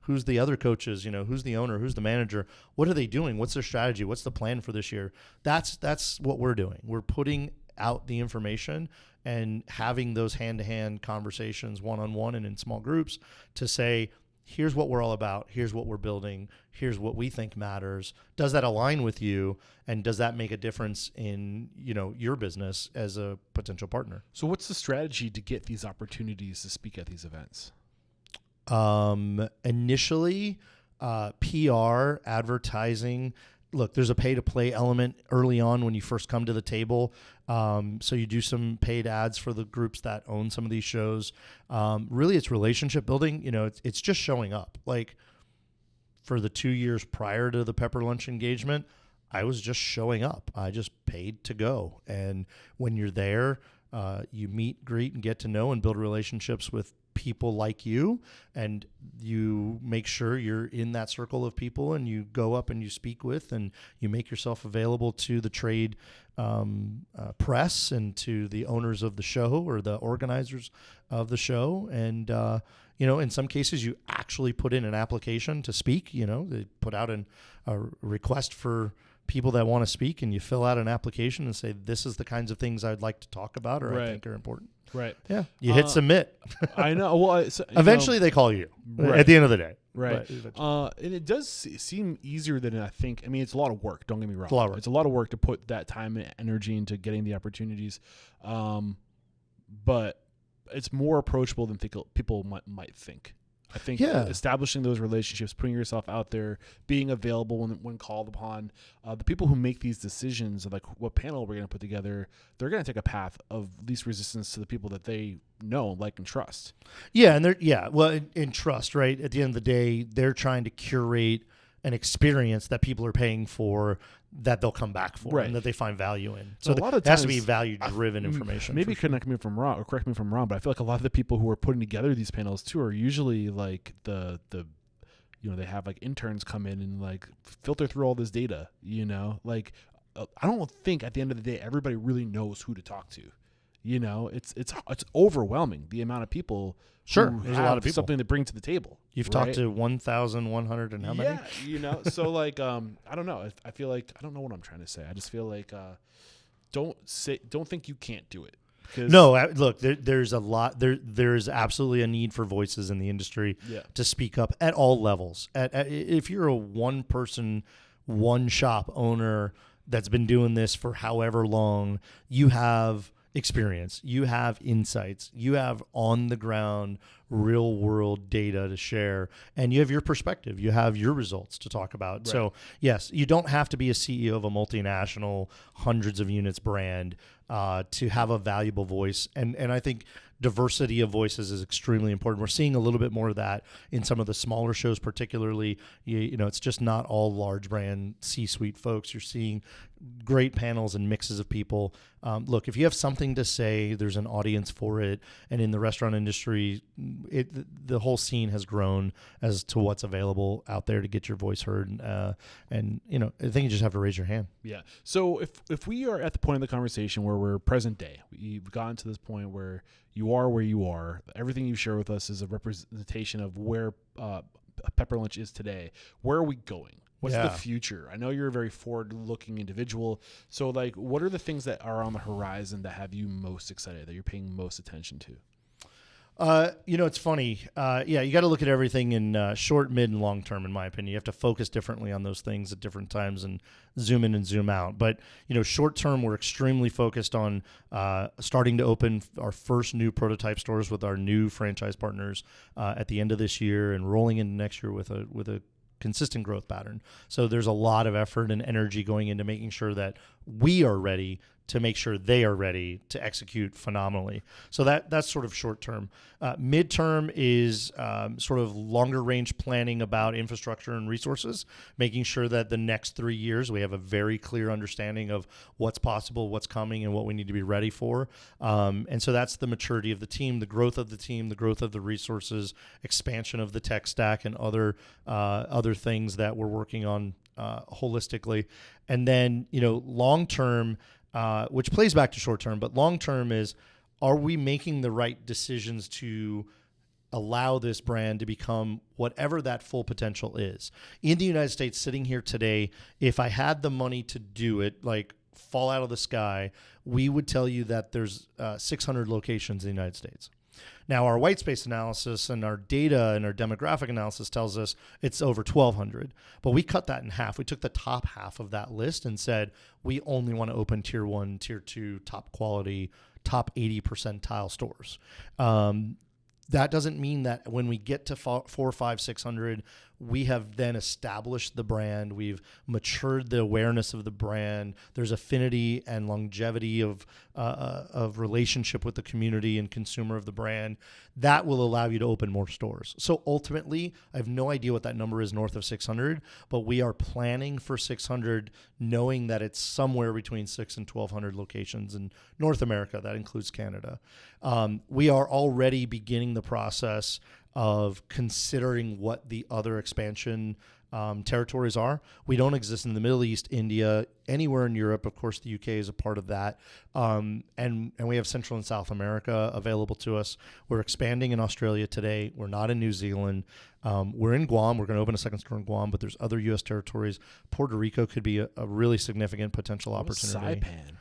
who's the other coaches? Who's the owner? Who's the manager? What are they doing? What's their strategy? What's the plan for this year? That's what we're doing. We're putting out the information and having those hand-to-hand conversations, one-on-one and in small groups, to say, here's what we're all about, here's what we're building, here's what we think matters. Does that align with you, and does that make a difference in your business as a potential partner? So what's the strategy to get these opportunities to speak at these events? Initially, PR, advertising. Look, there's a pay-to-play element early on when you first come to the table. So you do some paid ads for the groups that own some of these shows. Really, it's relationship building. It's just showing up. Like, for the 2 years prior to the Pepper Lunch engagement, I was just showing up. I just paid to go. And when you're there, you meet, greet, and get to know and build relationships with people like you, and you make sure you're in that circle of people, and you go up and you speak with, and you make yourself available to the trade press and to the owners of the show or the organizers of the show. And, in some cases you actually put in an application to speak. They put out a request for people that want to speak, and you fill out an application and say, this is the kinds of things I'd like to talk about or I think are important. Right. Yeah. You hit submit. I know. Well, eventually they call you at the end of the day. Right. And it does seem easier than I think. I mean, it's a lot of work. Don't get me wrong. It's a lot of work to put that time and energy into getting the opportunities. But it's more approachable than people might think. I think establishing those relationships, putting yourself out there, being available when called upon, the people who make these decisions of like what panel we're going to put together, they're going to take a path of least resistance to the people that they know, like, and trust. Yeah, and in trust, right? At the end of the day, they're trying to curate an experience that people are paying for, that they'll come back for, and that they find value in. So a lot of it has to be value-driven information. Maybe correct me if I'm wrong, but I feel like a lot of the people who are putting together these panels too are usually like the they have like interns come in and like filter through all this data. Like I don't think at the end of the day everybody really knows who to talk to. It's overwhelming, the amount of people. Sure, there's a lot of people. Something to bring to the table. You've talked to 1,100 and how many? Yeah, so like I don't know. I feel like I don't know what I'm trying to say. I just feel like don't think you can't do it. No, look, there's a lot. There's absolutely a need for voices in the industry to speak up at all levels. If you're a one-person, one-shop owner that's been doing this for however long, you have experience, you have insights, you have on the ground real world data to share, and you have your perspective, you have your results to talk about. Right. So yes, you don't have to be a CEO of a multinational hundreds of units brand to have a valuable voice. And I think diversity of voices is extremely important. We're seeing a little bit more of that in some of the smaller shows, particularly. It's just not all large brand C-suite folks. You're seeing great panels and mixes of people. Look, if you have something to say, there's an audience for it. And in the restaurant industry, the whole scene has grown as to what's available out there to get your voice heard. And I think you just have to raise your hand. Yeah. So if we are at the point of the conversation where we're present day, we've gotten to this point where you are where you are. Everything you share with us is a representation of where Pepper Lunch is today. Where are we going? What's the future? I know you're a very forward-looking individual. So, like, what are the things that are on the horizon that have you most excited, that you're paying most attention to? It's funny. You got to look at everything in short, mid, and long term, in my opinion. You have to focus differently on those things at different times and zoom in and zoom out. But, short term, we're extremely focused on starting to open our first new prototype stores with our new franchise partners at the end of this year, and rolling into next year with a consistent growth pattern. So there's a lot of effort and energy going into making sure that we are ready to make sure they are ready to execute phenomenally. So that's sort of short term. Midterm is sort of longer range planning about infrastructure and resources, making sure that the next 3 years we have a very clear understanding of what's possible, what's coming, and what we need to be ready for. And so that's the maturity of the team, the growth of the resources, expansion of the tech stack, and other things that we're working on holistically. And then, long term, which plays back to short term, but long term is, are we making the right decisions to allow this brand to become whatever that full potential is? In the United States, sitting here today, if I had the money to do it, like fall out of the sky, we would tell you that there's 600 locations in the United States. Now, our white space analysis and our data and our demographic analysis tells us it's over 1,200, but we cut that in half. We took the top half of that list and said, we only want to open tier 1, tier 2, top quality, top 80 percentile stores. That doesn't mean that when we get to 400, 500, 600, we have then established the brand. We've matured the awareness of the brand. There's affinity and longevity of relationship with the community and consumer of the brand. That will allow you to open more stores. So ultimately, I have no idea what that number is north of 600, but we are planning for 600, knowing that it's somewhere between 6 and 1,200 locations in North America. That includes Canada. We are already beginning the process of considering what the other expansion territories are. We don't exist in the Middle East, India, anywhere in Europe. Of course, the UK is a part of that. And we have Central and South America available to us. We're expanding in Australia today. We're not in New Zealand. We're in Guam. We're going to open a second store in Guam, but there's other U.S. territories. Puerto Rico could be a really significant potential opportunity. Saipan?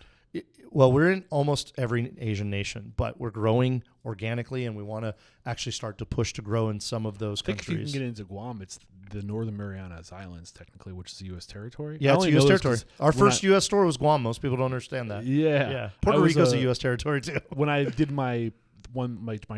Well, we're in almost every Asian nation, but we're growing organically, and we want to actually start to push to grow in some of those I think countries. if you can get into Guam, it's the Northern Marianas Islands, technically, which is a U.S. territory. Yeah, it's a U.S. territory. Our first I, U.S. store was Guam. Most people don't understand that. Yeah. Puerto Rico's a U.S. territory, too. When I did my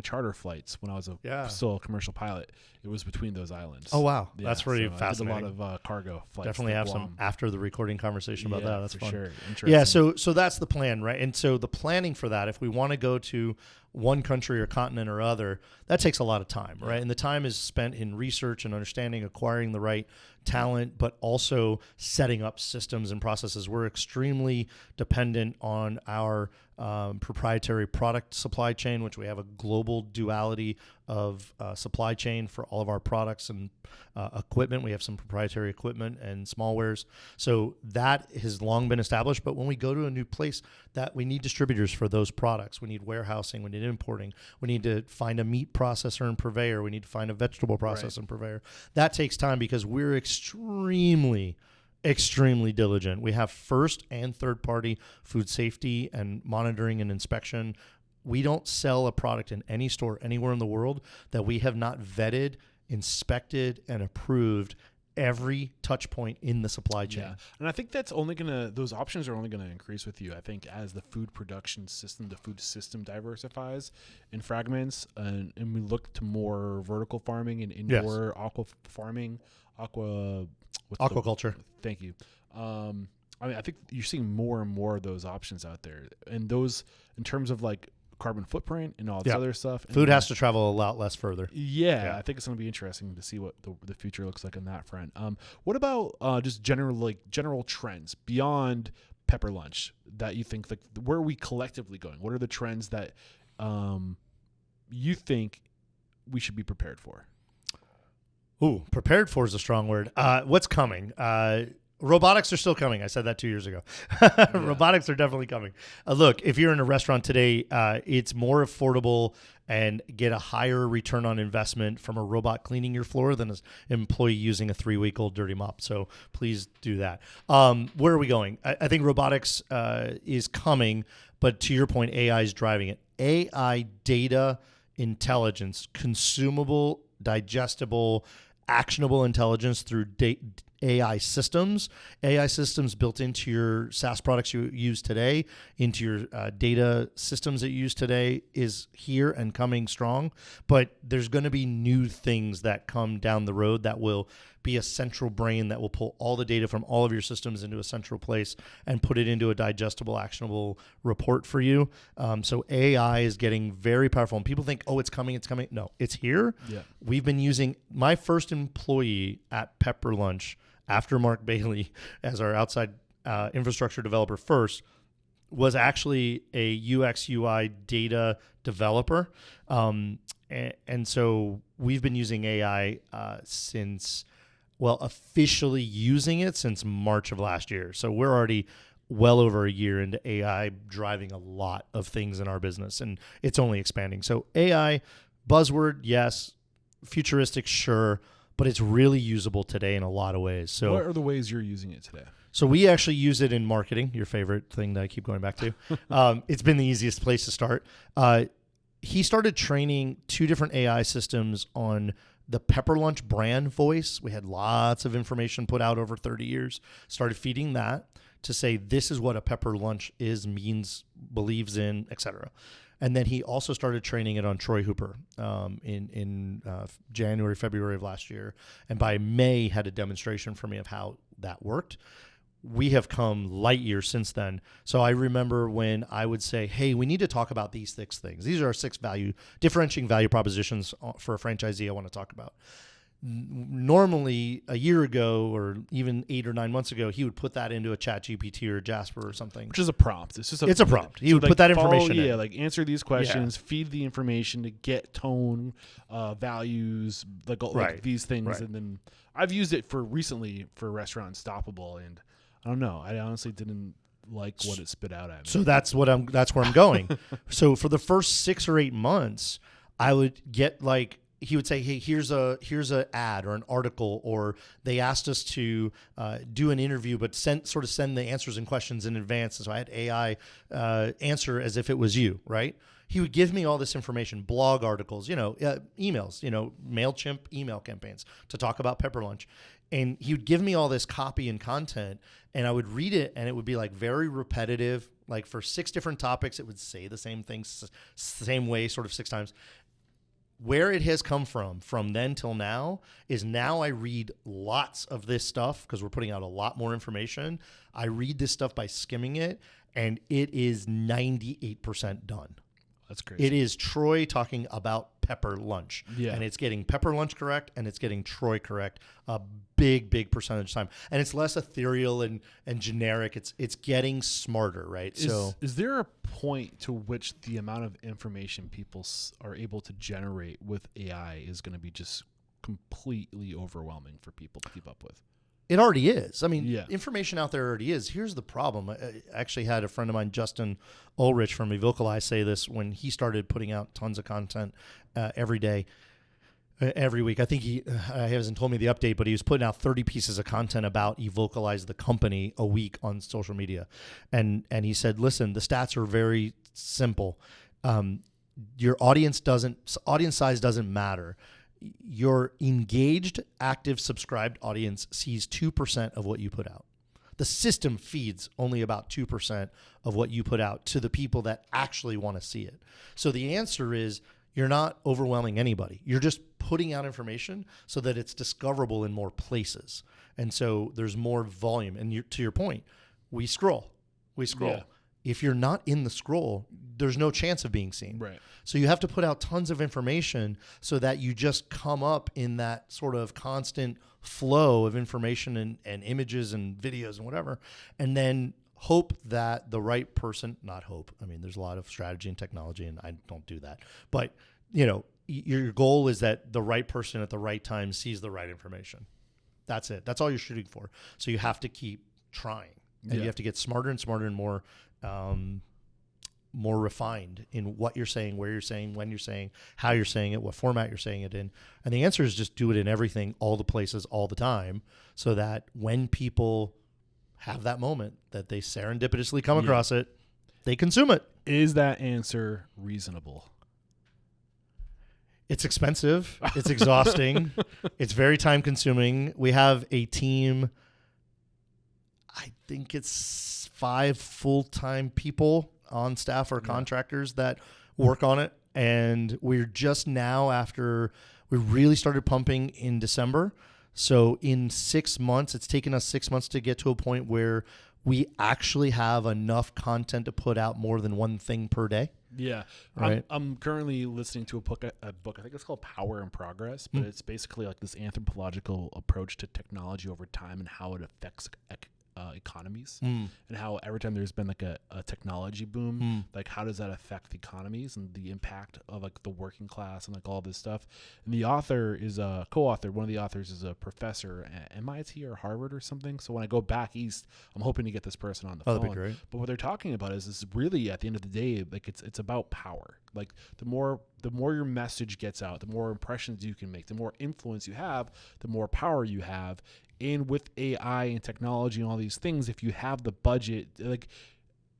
charter flights when I was still a commercial pilot, it was between those islands. Oh, wow. Yeah, That's pretty so fascinating. I did a lot of cargo flights. Definitely have some after the recording conversation about that. That's for fun. Sure. Interesting. Yeah, so that's the plan, right? And so the planning for that, if we want to go to one country or continent or other, that takes a lot of time, right? And the time is spent in research and understanding, acquiring the right talent, but also setting up systems and processes. We're extremely dependent on our proprietary product supply chain, which we have a global duality of supply chain for all of our products and equipment. We have some proprietary equipment and smallwares. So that has long been established. But when we go to a new place, that we need distributors for those products. We need warehousing. We need importing. We need to find a meat processor and purveyor. We need to find a vegetable processor and purveyor. That takes time because we're extremely diligent. We have first and third party food safety and monitoring and inspection. We don't sell a product in any store anywhere in the world that we have not vetted, inspected, and approved every touch point in the supply chain. Yeah. And I think that's only those options are only gonna increase with you. I think as the food production system, the food system diversifies and fragments, and we look to more vertical farming and indoor aqua farming, aquaculture. Thank you. I think you're seeing more and more of those options out there, and those in terms of like carbon footprint and all this other stuff. Food has to travel a lot less further. Yeah, I think it's going to be interesting to see what the future looks like on that front. What about just general trends beyond Pepper Lunch that you think, like, where are we collectively going? What are the trends that you think we should be prepared for? Ooh, prepared for is a strong word. What's coming? Robotics are still coming. I said that 2 years ago. Robotics are definitely coming. Look, if you're in a restaurant today, it's more affordable and get a higher return on investment from a robot cleaning your floor than an employee using a 3-week-old dirty mop. So please do that. Where are we going? I think robotics is coming, but to your point, AI is driving it. AI data intelligence, consumable, digestible, actionable intelligence through AI systems built into your SaaS products you use today, into your data systems that you use today is here and coming strong. But there's going to be new things that come down the road that will be a central brain that will pull all the data from all of your systems into a central place and put it into a digestible, actionable report for you. So AI is getting very powerful. And people think, oh, it's coming. No, it's here. Yeah. We've been using my first employee at Pepper Lunch after Mark Bailey as our outside infrastructure developer first was actually a UX UI data developer. And so we've been using AI officially using it since March of last year. So we're already well over a year into AI driving a lot of things in our business, and it's only expanding. So AI, buzzword, yes. Futuristic, sure. But it's really usable today in a lot of ways. So what are the ways you're using it today? So we actually use it in marketing, your favorite thing that I keep going back to. It's been the easiest place to start. He started training 2 different AI systems on the Pepper Lunch brand voice. We had lots of information put out over 30 years. Started feeding that to say, this is what a Pepper Lunch is, means, believes in, etc. And then he also started training it on Troy Hooper in January, February of last year. And by May, had a demonstration for me of how that worked. We have come light years since then. So I remember when I would say, hey, we need to talk about these 6 things. These are our 6 differentiating value propositions for a franchisee I want to talk about. Normally, a year ago or even 8 or 9 months ago, he would put that into a Chat GPT or a Jasper or something. Which is a prompt. It's just a prompt. He would put that information in. Yeah, like answer these questions, feed the information to get tone, values, like these things. Right. And then I've used it recently for Restaurant Unstoppable, and I don't know. I honestly didn't like what it spit out at me. So that's where I'm going. So for the first 6 or 8 months, I would get he would say, hey, here's a ad or an article, or they asked us to do an interview, but send the answers and questions in advance. And so I had AI answer as if it was you, right? He would give me all this information, blog articles, emails, MailChimp email campaigns to talk about Pepper Lunch. And he would give me all this copy and content, and I would read it, and it would be very repetitive. Like for 6 different topics, it would say the same things, same way, sort of 6 times. Where it has come from then till now, is now I read lots of this stuff because we're putting out a lot more information. I read this stuff by skimming it, and it is 98% done. That's crazy. It is Troy talking about Pepper Lunch. Yeah. And it's getting Pepper Lunch correct, and it's getting Troy correct a big percentage of time. And it's less ethereal and generic. It's getting smarter, right? Is there a point to which the amount of information people are able to generate with AI is going to be just completely overwhelming for people to keep up with? It already is. I mean, information out there already is. Here's the problem. I actually had a friend of mine, Justin Ulrich from Evocalize, say this when he started putting out tons of content every day, every week. I think he hasn't told me the update, but he was putting out 30 pieces of content about Evocalize, the company, a week on social media. And he said, listen, the stats are very simple. Your audience size doesn't matter. Your engaged, active, subscribed audience sees 2% of what you put out. The system feeds only about 2% of what you put out to the people that actually want to see it. So the answer is you're not overwhelming anybody. You're just putting out information so that it's discoverable in more places. And so there's more volume. And to your point, we scroll. Yeah. If you're not in the scroll, there's no chance of being seen. Right. So you have to put out tons of information so that you just come up in that sort of constant flow of information and images and videos and whatever, and then hope that the right person, not hope. I mean, there's a lot of strategy and technology, and I don't do that. But, your goal is that the right person at the right time sees the right information. That's it. That's all you're shooting for. So you have to keep trying. And you have to get smarter and smarter and more refined in what you're saying, where you're saying, when you're saying, how you're saying it, what format you're saying it in. And the answer is just do it in everything, all the places, all the time, so that when people have that moment that they serendipitously come across it, they consume it. Is that answer reasonable? It's expensive. It's exhausting. It's very time consuming. We have a team, I think it's 5 full-time people on staff or contractors that work on it. And we're just now, after we really started pumping in December. So in 6 months, it's taken us 6 months to get to a point where we actually have enough content to put out more than one thing per day. Yeah. Right. I'm currently listening to a book. I think it's called Power and Progress, but it's basically like this anthropological approach to technology over time and how it affects economies, and how every time there's been like a technology boom, like how does that affect the economies and the impact of like the working class and like all this stuff. And the author is a co-author. One of the authors is a professor at MIT or Harvard or something. So when I go back east, I'm hoping to get this person on the phone. That'd be great. But what they're talking about is really at the end of the day, like it's about power. Like the more your message gets out, the more impressions you can make, the more influence you have, the more power you have. And with AI and technology and all these things, if you have the budget, like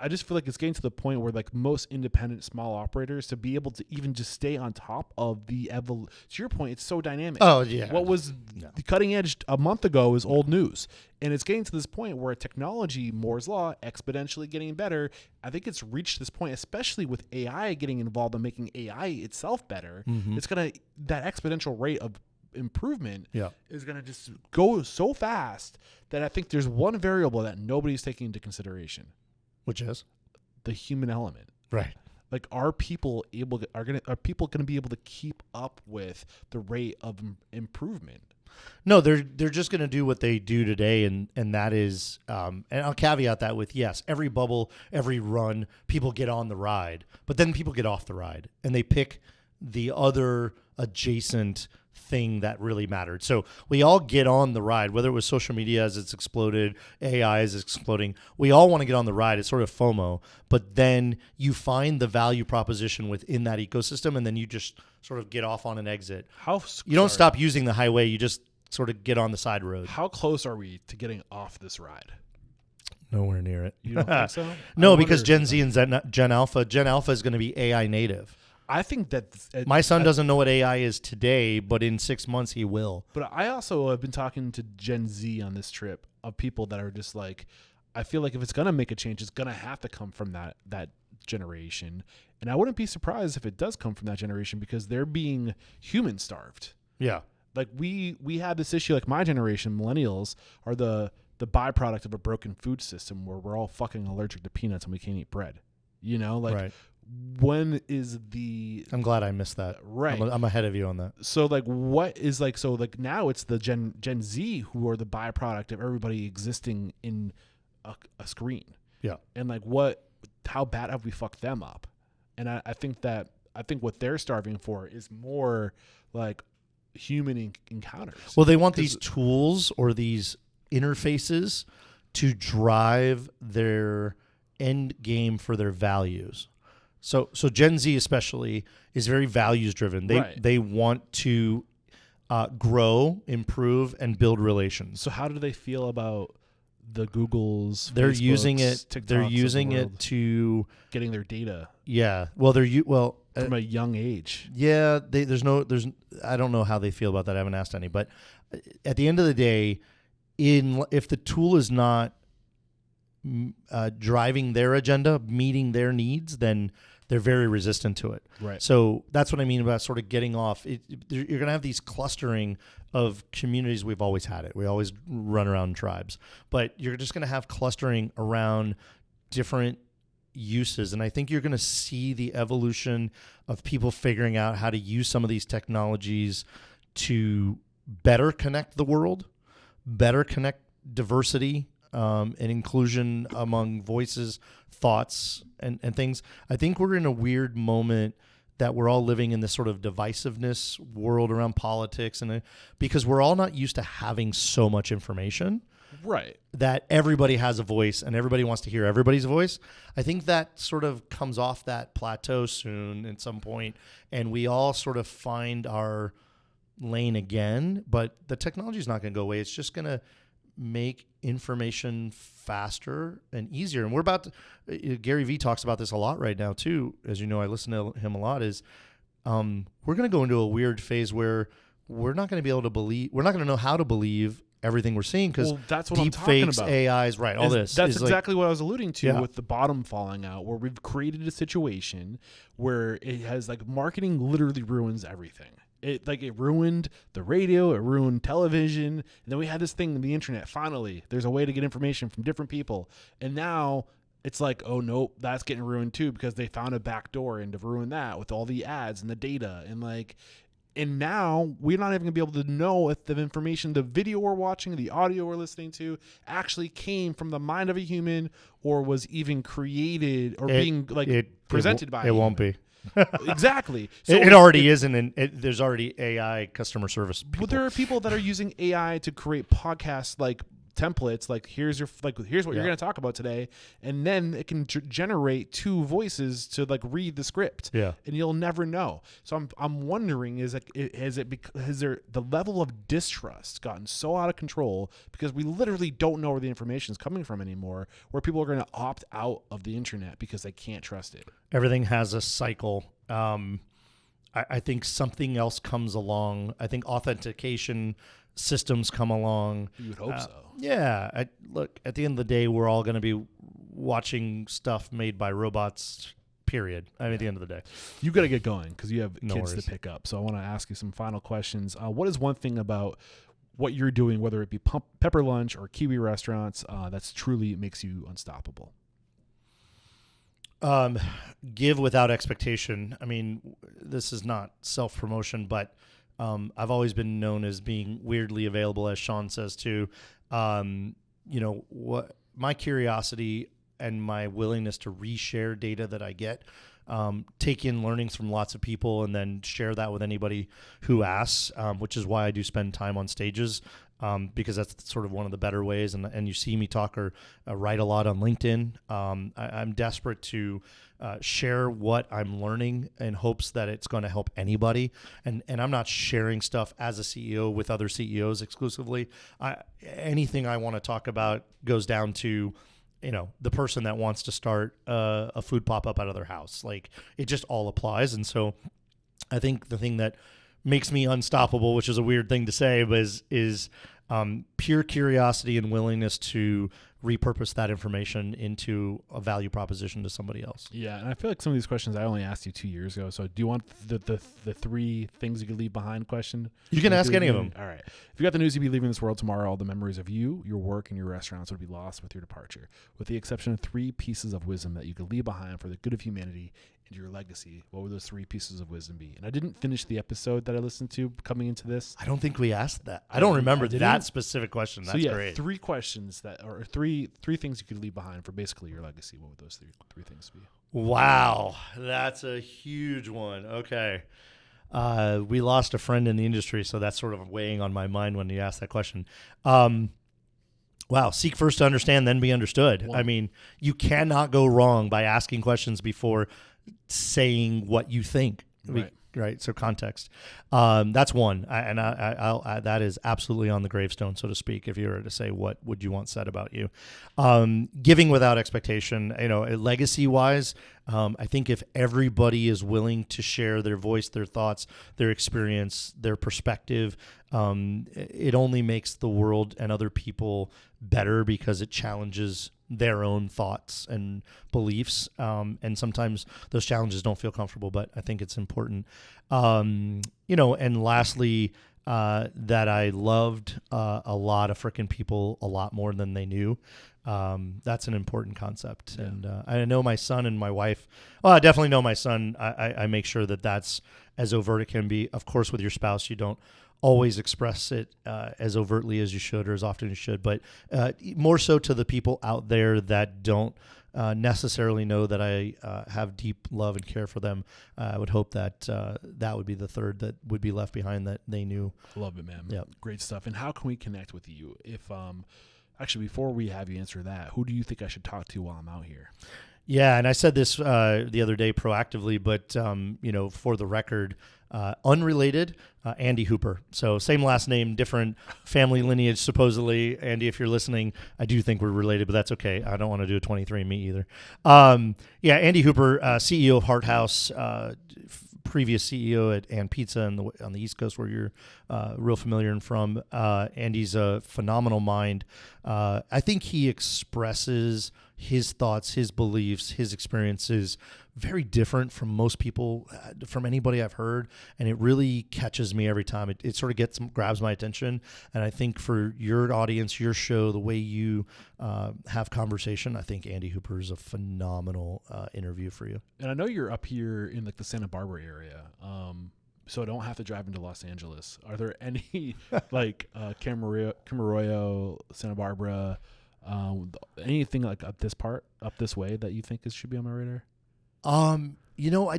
I just feel like it's getting to the point where like most independent small operators to be able to even just stay on top of the to your point, it's so dynamic. Oh yeah. What was the cutting edge a month ago is old news. And it's getting to this point where technology, Moore's law, exponentially getting better. I think it's reached this point, especially with AI getting involved and making AI itself better. It's going to, that exponential rate of improvement is going to just go so fast that I think there's one variable that nobody's taking into consideration. Which is the human element, right? Like, are people going to be able to keep up with the rate of improvement? No, they're just going to do what they do today, and that is, and I'll caveat that with yes, every bubble, every run, people get on the ride, but then people get off the ride, and they pick the other adjacent thing that really mattered. So we all get on the ride, whether it was social media as it's exploded, AI as it's exploding. We all want to get on the ride. It's sort of FOMO, but then you find the value proposition within that ecosystem, and then you just sort of get off on an exit. You don't stop using the highway. You just sort of get on the side road. How close are we to getting off this ride? Nowhere near it. You don't think so? No, because Gen Z and Gen Alpha is going to be AI native. I think that my son doesn't know what AI is today, but in 6 months he will. But I also have been talking to Gen Z on this trip of people that are just like, I feel like if it's going to make a change, it's going to have to come from that generation. And I wouldn't be surprised if it does come from that generation because they're being human starved. Yeah. Like we have this issue, like my generation, millennials, are the byproduct of a broken food system where we're all fucking allergic to peanuts and we can't eat bread. You know, like right. When is the... I'm glad I missed that. Right. I'm ahead of you on that. So like what is like, so like now it's the Gen Z who are the byproduct of everybody existing in a screen. Yeah. And like how bad have we fucked them up? And I think what they're starving for is more like human encounters. Well, they want these tools or these interfaces to drive their end game for their values. So Gen Z especially is very values driven. They want to grow, improve, and build relations. So how do they feel about the Googles? They're Facebooks, using it. TikToks They're of the using world, it to getting their data. Yeah. Well, From a young age. Yeah. I don't know how they feel about that. I haven't asked any. But at the end of the day, if the tool is not driving their agenda, meeting their needs, then they're very resistant to it. Right. So that's what I mean about sort of getting off. You're going to have these clustering of communities. We've always had it. We always run around in tribes. But you're just going to have clustering around different uses. And I think you're going to see the evolution of people figuring out how to use some of these technologies to better connect the world, better connect diversity, and inclusion among voices, thoughts, and things. I think we're in a weird moment that we're all living in this sort of divisiveness world around politics, and because we're all not used to having so much information. Right. That everybody has a voice and everybody wants to hear everybody's voice. I think that sort of comes off that plateau soon at some point, and we all sort of find our lane again. But the technology is not going to go away. It's just going to make information faster and easier. And we're about to, Gary Vee talks about this a lot right now too. As you know, I listen to him a lot, is we're going to go into a weird phase where we're not going to be able to believe, we're not going to know how to believe everything we're seeing because deep fakes, AIs, right, all this. That's exactly what I was alluding to with the bottom falling out, where we've created a situation where it has like marketing literally ruins everything. It ruined the radio, it ruined television, and then we had this thing in the internet. Finally, there's a way to get information from different people, and now it's like, oh nope, that's getting ruined too because they found a back door and to ruin that with all the ads and the data and now we're not even gonna be able to know if the information, the video we're watching, the audio we're listening to, actually came from the mind of a human or was even created or being presented by. It won't be. Exactly. So it already isn't, and there's already AI customer service people. But there are people that are using AI to create podcasts like templates, like here's what you're going to talk about today, and then it can generate two voices to like read the script, and you'll never know. So I'm wondering, has there the level of distrust gotten so out of control because we literally don't know where the information is coming from anymore, where people are going to opt out of the internet because they can't trust it? Everything has a cycle. I think something else comes along. I think authentication systems come along. You would hope so. Yeah. Look, at the end of the day, we're all going to be watching stuff made by robots, period. I mean, at the end of the day. You got to get going because you have No kids worries. to pick up. So I want to ask you some final questions. What is one thing about what you're doing, whether it be Pepper Lunch or Kiwi Restaurants, that's truly makes you unstoppable? Give without expectation. I mean, this is not self-promotion, but I've always been known as being weirdly available, as Sean says too. What my curiosity and my willingness to reshare data that I get, take in learnings from lots of people, and then share that with anybody who asks, which is why I do spend time on stages. Because that's sort of one of the better ways. And you see me talk or write a lot on LinkedIn. I'm desperate to share what I'm learning in hopes that it's going to help anybody. And I'm not sharing stuff as a CEO with other CEOs exclusively. Anything I want to talk about goes down to, the person that wants to start a food pop-up out of their house. Like, it just all applies. And so I think the thing that makes me unstoppable, which is a weird thing to say, but is pure curiosity and willingness to repurpose that information into a value proposition to somebody else. Yeah, and I feel like some of these questions I only asked you 2 years ago. So do you want the 3 things you could leave behind question? You can ask any of them. All right. If you got the news you'd be leaving this world tomorrow, all the memories of you, your work, and your restaurants would be lost with your departure, with the exception of 3 pieces of wisdom that you could leave behind for the good of humanity and your legacy. What would those 3 pieces of wisdom be? And I didn't finish the episode that I listened to coming into this. I don't think we asked that. I don't remember that specific question. That's great. 3 questions or three things you could leave behind for basically your legacy. What would those three things be? Wow, that's a huge one. Okay. We lost a friend in the industry, so that's sort of weighing on my mind when you ask that question. Wow, seek first to understand, then be understood. I mean, you cannot go wrong by asking questions before saying what you think. Right. So context. That's one. I'll that is absolutely on the gravestone, so to speak, if you were to say, what would you want said about you? Giving without expectation, legacy wise, I think if everybody is willing to share their voice, their thoughts, their experience, their perspective, it only makes the world and other people better because it challenges their own thoughts and beliefs. And sometimes those challenges don't feel comfortable, but I think it's important. And lastly, that I loved a lot of frickin' people a lot more than they knew. That's an important concept. Yeah. And I know my son and my wife, I definitely know my son. I make sure that that's as overt it can be. Of course, with your spouse, you don't always express it as overtly as you should or as often as you should, but more so to the people out there that don't necessarily know that I have deep love and care for them. I would hope that that would be the third that would be left behind that they knew. Love it, man. Yep. Great stuff. And how can we connect with you? If actually, before we have you answer that, who do you think I should talk to while I'm out here? Yeah, and I said this the other day proactively, but for the record, unrelated, Andy Hooper. So same last name, different family lineage, supposedly. Andy, if you're listening, I do think we're related, but that's okay. I don't want to do a 23andMe either. Andy Hooper, CEO of Heart House, previous CEO at And Pizza on the East Coast, where you're real familiar and from. Andy's a phenomenal mind. I think he expresses his thoughts, his beliefs, his experiences very different from most people, from anybody I've heard, and it really catches me every time. It sort of grabs my attention, and I think for your audience, your show, the way you have conversation, I think Andy Hooper is a phenomenal interview for you. And I know you're up here in the Santa Barbara area, so I don't have to drive into Los Angeles. Are there any Camarillo, Santa Barbara, anything like up this way that you think should be on my radar? I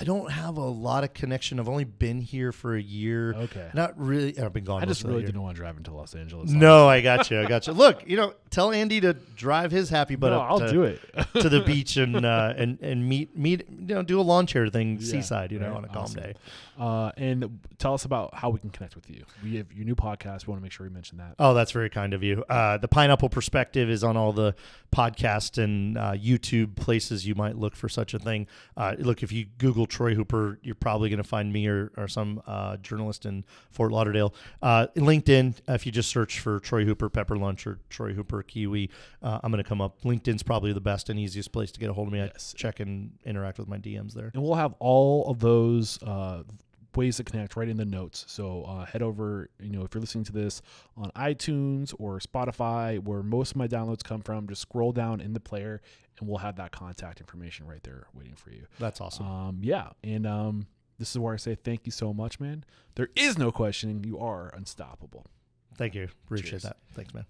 don't have a lot of connection. I've only been here for a year. Okay. Not really. I've been gone. I just most of the really year. didn't want to drive into Los Angeles. No, I got you. Look, tell Andy to drive his happy butt No, up I'll to, do it. to the beach and meet, do a lawn chair thing Yeah, seaside, right. on a calm Awesome. day. And tell us about how we can connect with you. We have your new podcast. We want to make sure we mention that. Oh, that's very kind of you. The Pineapple Perspective is on all the podcast and YouTube places you might look for such a thing. Look, if you Google Troy Hooper, you're probably going to find me or some journalist in Fort Lauderdale. LinkedIn, if you just search for Troy Hooper Pepper Lunch or Troy Hooper Kiwi, I'm going to come up. LinkedIn's probably the best and easiest place to get a hold of me. Yes. I check and interact with my DMs there. And we'll have all of those ways to connect right in the notes. So head over, if you're listening to this on iTunes or Spotify, where most of my downloads come from, just scroll down in the player and we'll have that contact information right there waiting for you. That's awesome. And this is where I say thank you so much, man. There is no questioning. You are unstoppable. Thank you. Appreciate Cheers. that. Thanks, man.